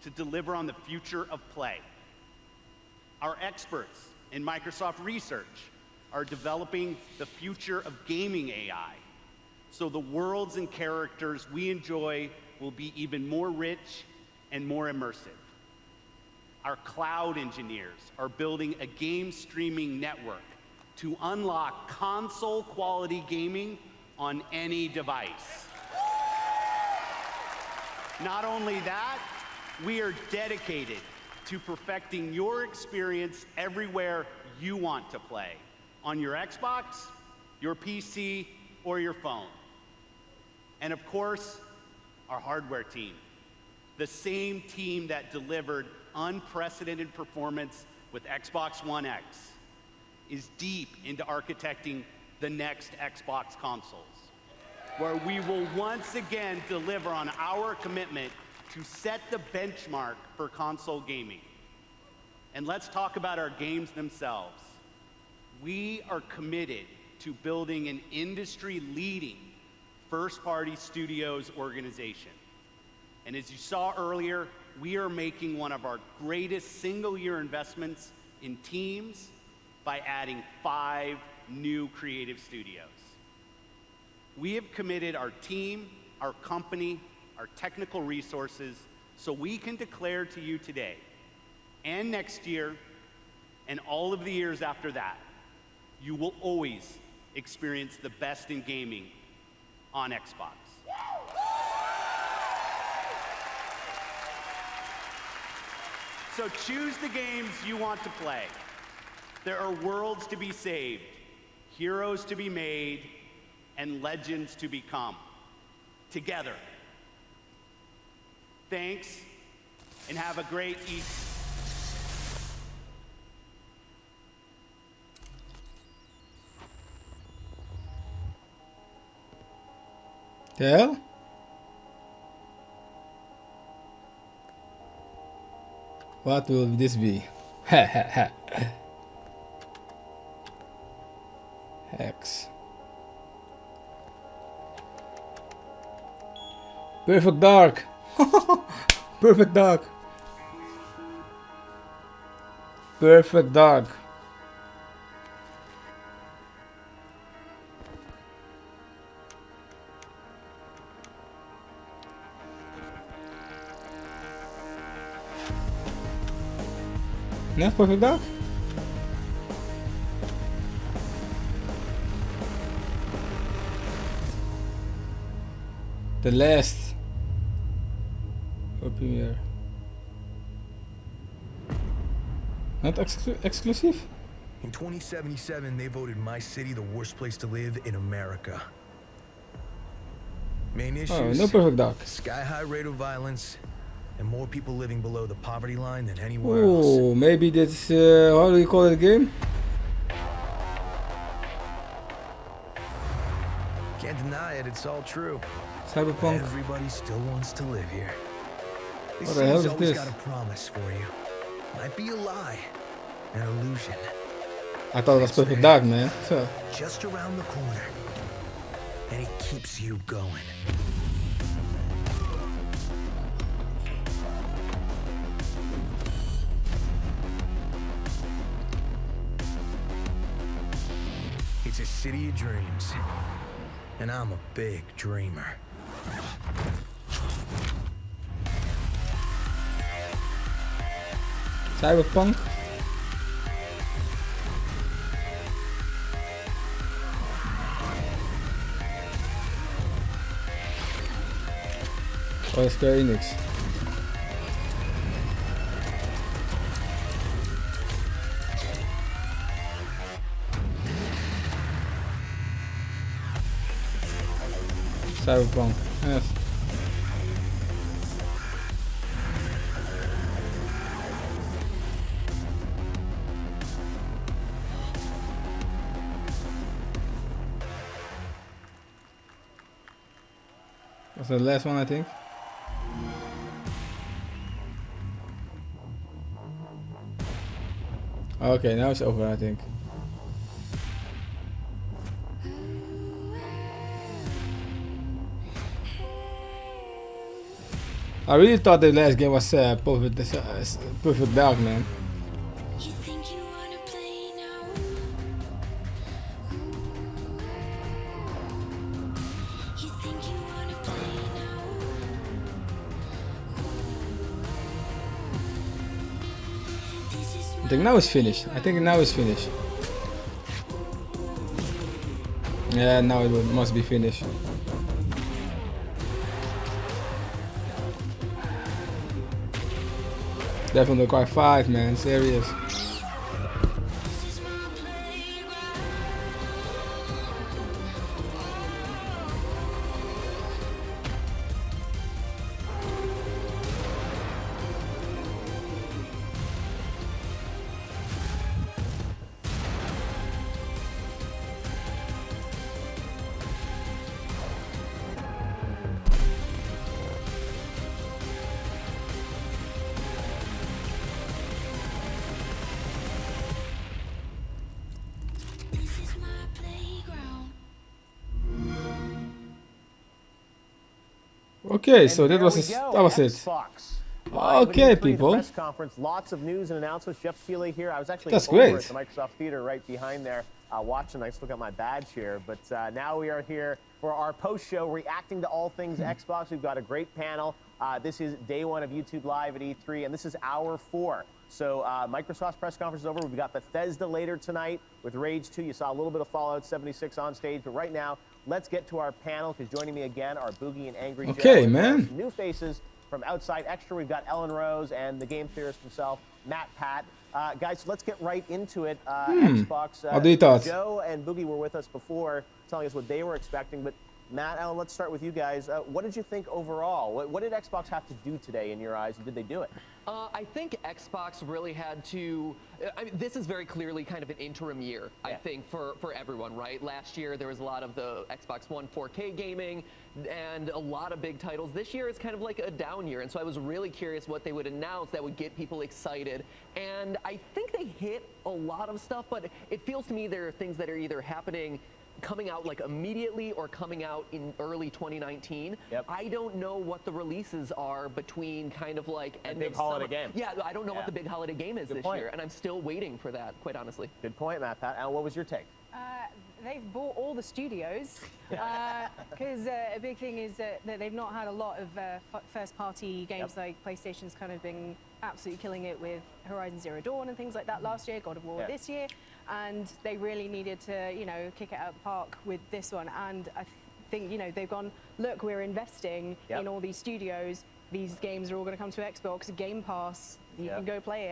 to deliver on the future of play. Our experts in Microsoft Research are developing the future of gaming AI, so the worlds and characters we enjoy will be even more rich and more immersive. Our cloud engineers are building a game streaming network to unlock console quality gaming on any device. Not only that, we are dedicated to perfecting your experience everywhere you want to play, on your Xbox, your PC, or your phone. And of course, our hardware team, the same team that delivered unprecedented performance with Xbox One X, is deep into architecting the next Xbox consoles, where we will once again deliver on our commitment to set the benchmark for console gaming. And let's talk about our games themselves. We are committed to building an industry-leading first-party studios organization. And as you saw earlier, we are making one of our greatest single-year investments in teams by adding 5 new creative studios. We have committed our team, our company, our technical resources, so we can declare to you today and next year and all of the years after that, you will always experience the best in gaming on Xbox. So choose the games you want to play. There are worlds to be saved, heroes to be made, and legends to become. Together. Thanks, and have a great Easter. The hell? What will this be? Ha ha ha. Hex. Perfect dark. Perfect dark. Perfect dark. No, perfect dark. The last premiere. Not exclusive? In 2077, they voted my city the worst place to live in America. Main issues, no perfect dark. Sky-high rate of violence, and more people living below the poverty line than anywhere else. Maybe that's, how do you call it again? Can't deny it, it's all true. Cyberpunk. Everybody still wants to live here. What the hell is always this? Got a promise for you. Might be a lie, an illusion. I thought it was perfect dark, man. So. Just around the corner, and it keeps you going. It's a city of dreams, and I'm a big dreamer. Cyberpunk. Oh, Square Enix. Cyberpunk, yes. That's the last one, I think. Okay, now it's over, I think. I really thought the last game was perfect dark, man. I think now it's finished. Yeah, now it must be finished. Definitely quite 5, man. Serious. Okay, so that was it. Okay, people. Press conference, lots of news and announcements. Jeff Keighley here. I was actually That's over great. at the Microsoft Theater right behind there, watching. I just look at my badge here, but now we are here for our post-show, reacting to all things Xbox. We've got a great panel. This is day 1 of YouTube Live at E3, and this is hour 4. So Microsoft's press conference is over. We've got Bethesda later tonight with Rage 2. You saw a little bit of Fallout 76 on stage, but right now, let's get to our panel, because joining me again are Boogie and Angry Joe. Okay, man. New faces from Outside Extra. We've got Ellen Rose and the game theorist himself, Matt Pat. Guys, so let's get right into it. Xbox. What do you thought? Joe and Boogie were with us before, telling us what they were expecting, but Matt, Ellen, let's start with you guys. What did you think overall? What did Xbox have to do today in your eyes, and did they do it? I think Xbox really had to I mean, this is very clearly kind of an interim year, I think, for everyone, right? Last year, there was a lot of the Xbox One 4K gaming and a lot of big titles. This year is kind of like a down year, and so I was really curious what they would announce that would get people excited. And I think they hit a lot of stuff, but it feels to me there are things that are either happening coming out like immediately or coming out in early 2019. I don't know what the releases are between kind of like a big holiday game. Yeah, I don't know what the big holiday game is this year, and I'm still waiting for that, quite honestly. Good point, Matt. Pat, Al, what was your take? They've bought all the studios because a big thing is that they've not had a lot of first-party games. Like PlayStation's kind of been absolutely killing it with Horizon Zero Dawn and things like that last year, God of War this year, and they really needed to, you know, kick it out of the park with this one. And I think, you know, they've gone, look, we're investing in all these studios. These games are all going to come to Xbox, Game Pass. You can go play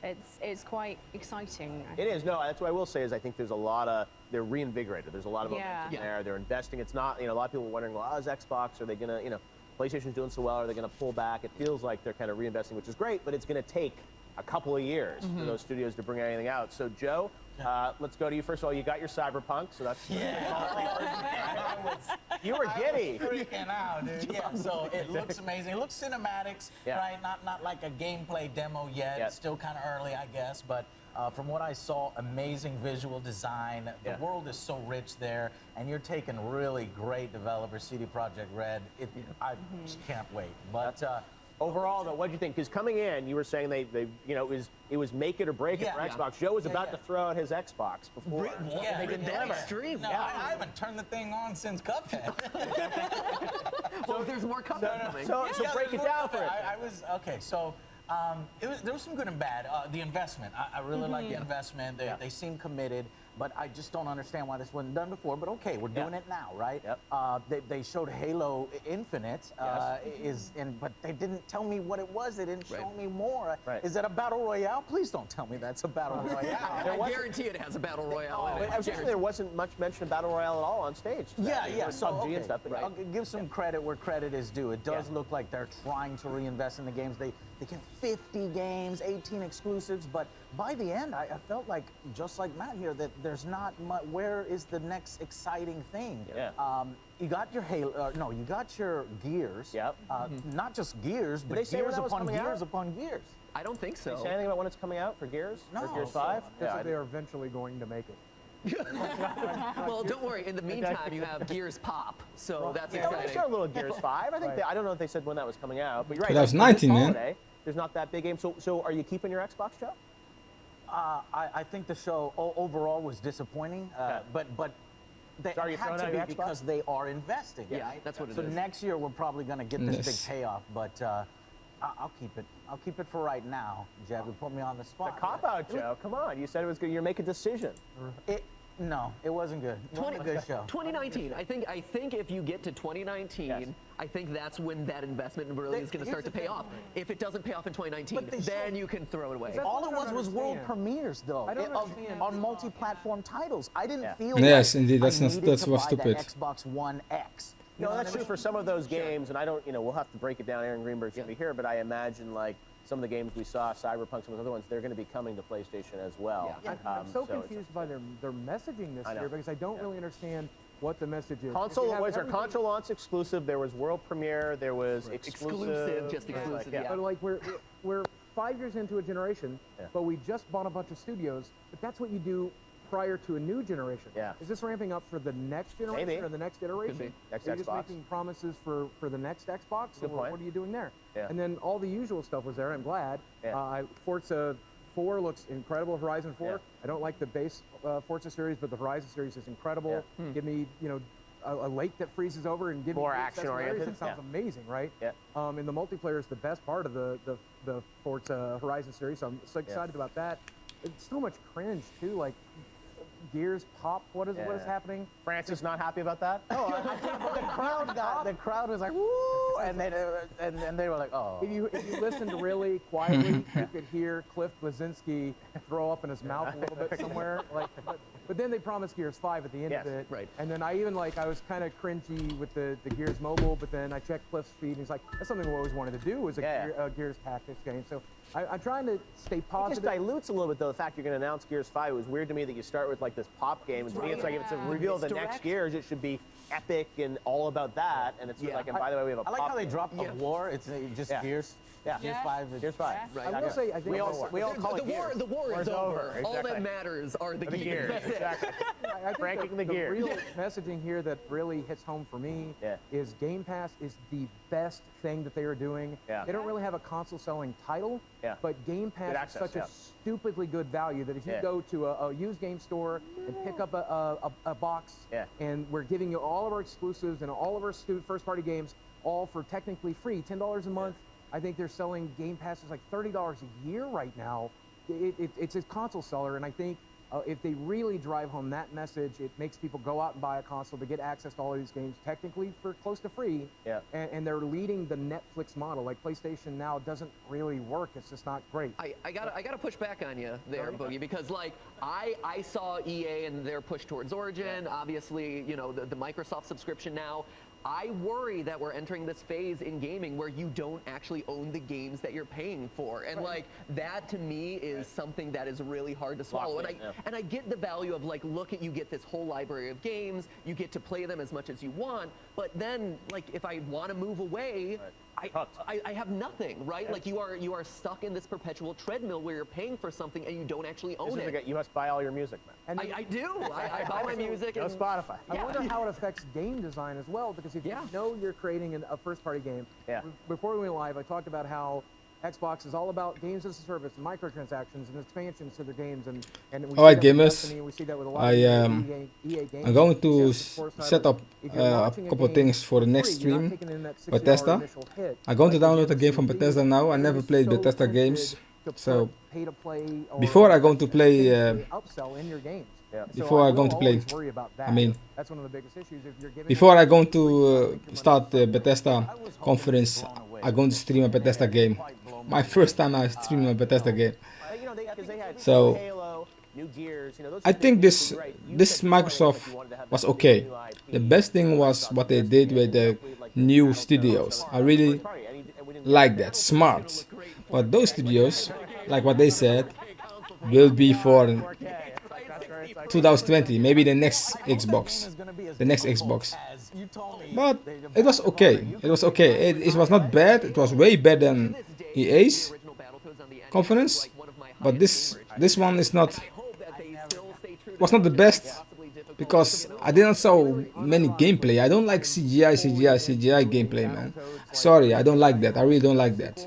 it. It's quite exciting. It is. No, that's what I will say is I think there's a lot of, they're reinvigorated. There's a lot of momentum there. They're investing. It's not, you know, a lot of people are wondering, well, how's Xbox? Are they going to, you know, PlayStation's doing so well. Are they going to pull back? It feels like they're kind of reinvesting, which is great, but it's going to take a couple of years for those studios to bring anything out. So, Joe, let's go to you. First of all, you got your Cyberpunk, so that's... You were giddy. Freaking out, dude. Yeah, so it looks amazing. It looks cinematics, right? Not like a gameplay demo yet. It's still kind of early, I guess, but from what I saw, amazing visual design. The world is so rich there, and you're taking really great developers, CD Projekt Red. I just can't wait. But overall, though, what do you think? Because coming in, you were saying they you know, it was make it or break it for Xbox. Joe was about to throw out his Xbox before. They didn't LiveStream. No, I haven't turned the thing on since Cuphead. Well, there's more Cuphead coming. So break it down for us. I was okay. So. There was some good and bad. The investment, I really like the investment. They seem committed, but I just don't understand why this wasn't done before. But okay, we're doing it now, right? They showed Halo Infinite, but they didn't tell me what it was. They didn't show me more. Is that a battle royale? Please don't tell me that's a battle royale. I guarantee it has a battle royale in it. I was there wasn't much mention of battle royale at all on stage. So PUBG and stuff. I'll give some credit where credit is due. It does look like they're trying to reinvest in the games. They get 50 games, 18 exclusives, but by the end, I felt like, just like Matt here, that there's not much. Where is the next exciting thing? You got your Halo, no, you got your Gears. Not just Gears, but Gears upon Gears upon Gears. I don't think so. Did they say anything about when it's coming out for Gears? No. For Gears 5? They are eventually going to make it. Well, don't worry. In the meantime, you have Gears Pop, so that's exciting. They showed a little Gears 5. I think I don't know if they said when that was coming out, but you're right. That was 19, man. There's not that big game. So are you keeping your Xbox, Joe? I think the show overall was disappointing, but they had to be because they are investing. Right? That's what it is. So next year we're probably going to get this big payoff, but I'll keep it. I'll keep it for right now. Jeb, you put me on the spot. The cop-out, Joe. Come on. You said it was good. You're making a decision. No, it wasn't good. It wasn't a good show. 2019. I think if you get to 2019, I think that's when that investment really is going to start to pay off. If it doesn't pay off in 2019, then you can throw it away. All it was world premieres, though, on multi-platform titles. I didn't feel indeed. That's what's stupid. Xbox One X. No, that's true for some of those games, and I don't, we'll have to break it down. Aaron Greenberg's going to be here, but I imagine like some of the games we saw, Cyberpunk, some of the other ones, they're going to be coming to PlayStation as well. I'm so confused by their messaging this year because I don't really understand what the message is. Console launch exclusive. There was world premiere. There was exclusive. Just exclusive. But like we're 5 years into a generation, but we just bought a bunch of studios. But that's what you do prior to a new generation. Is this ramping up for the next generation or the next iteration? Are you just making promises for the next Xbox? What are you doing there? And then all the usual stuff was there. I'm glad. Forza 4 looks incredible. Horizon 4. I don't like the base Forza series, but the Horizon series is incredible. Give me, a lake that freezes over and give me more action-oriented. It sounds amazing, right? And the multiplayer is the best part of the Forza Horizon series. So I'm so excited about that. It's so much cringe too, like Gears Pop. What is happening? Francis not happy about that? No, I think the crowd was like, woo, and they were like, oh. If you listened really quietly, you could hear Cliff Blazinski throw up in his mouth a little bit somewhere. But then they promised Gears 5 at the end of it. And then I was kind of cringy with the Gears Mobile, but then I checked Cliff's feed and he's like, that's something we always wanted to do was a Gears Tactics game. So I'm trying to stay It positive. just dilutes a little bit, though, the fact you're going to announce Gears 5. It was weird to me that you start with, like, this pop game. And to me, it's like if it's a reveal of the next Gears, it should be epic and all about that. And it's like, and by the way, we have a I like pop how they game. dropped the war. It's just Gears. Yeah. Gears 5. Gears 5. Right. I will say, I think we all call it Gears. The war is over. All that matters are the gears. That's exactly. I think Ranking the the gears. real messaging here that really hits home for me is Game Pass is the best thing that they are doing. They don't really have a console selling title, but Game Pass is such a stupidly good value that if you go to a used game store and pick up a box, and we're giving you all of our exclusives and all of our first party games all for technically free, $10 a month. I think they're selling Game Passes like $30 a year right now. It's a console seller, and I think if they really drive home that message, it makes people go out and buy a console to get access to all of these games technically for close to free. And they're leading the Netflix model. Like PlayStation now doesn't really work. It's just not great. I gotta push back on you there, Boogie, because like I saw EA and their push towards Origin. Obviously, you know, the Microsoft subscription now. I worry that we're entering this phase in gaming where you don't actually own the games that you're paying for. And like that to me is something that is really hard to swallow. And I get the value of like, look at, you get this whole library of games, you get to play them as much as you want, but then like if I want to move away, I have nothing, right? Like you are stuck in this perpetual treadmill where you're paying for something and you don't actually own it. You must buy all your music, man. I do. I buy my music. No and Spotify. I wonder how it affects game design as well, because if you know you're creating a first-party game, before we went live, I talked about how Xbox is all about games as a service and microtransactions and expansions to their games, and we Alright, see that with gamers, Destiny, we see that with a lot of EA games. I'm going to Support side set up if you're a launching couple game things for the free, next you're not stream. taking in that $60 Bethesda. initial hit, I'm going to like you download a game from Bethesda now. I never played Bethesda games, so before I'm going to play, upsell in your games. before I'm going to play, Worry about that. I mean, that's one of the biggest issues. If you're giving before I'm going to start the Bethesda conference, I'm going to stream a Bethesda game. My first time I stream a Bethesda game. So I think this Microsoft was okay. The best thing was what they did with the new studios. I really like that, smart. But those studios, like what they said, will be for 2020, maybe the next Xbox, But it was okay. It was okay. It was not bad. It was way better than EA's conference. But this one is not. Was not the best because I didn't saw many gameplay. I don't like CGI gameplay, man. Sorry, I don't like that. I really don't like that.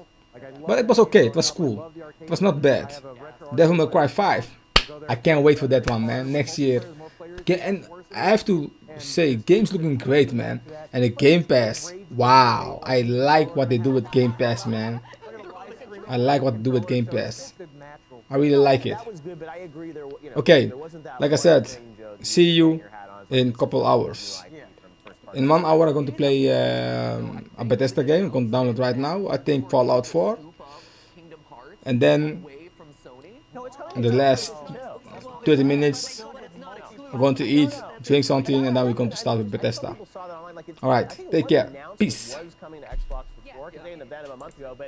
But it was okay. It was cool. It was not bad. Devil May Cry 5. I can't wait for that one, man. Next year. And I have to say, game's looking great, man. And the Game Pass. Wow. I like what they do with Game Pass, man. I like what they do with Game Pass. I really like it. Okay, like I said, see you in a couple hours. In 1 hour I'm going to play a Bethesda game. I'm going to download right now. I think Fallout 4. And then in the last 30 minutes we're going to eat, drink something, and then we're going to start with Bethesda. Alright, take care. Peace.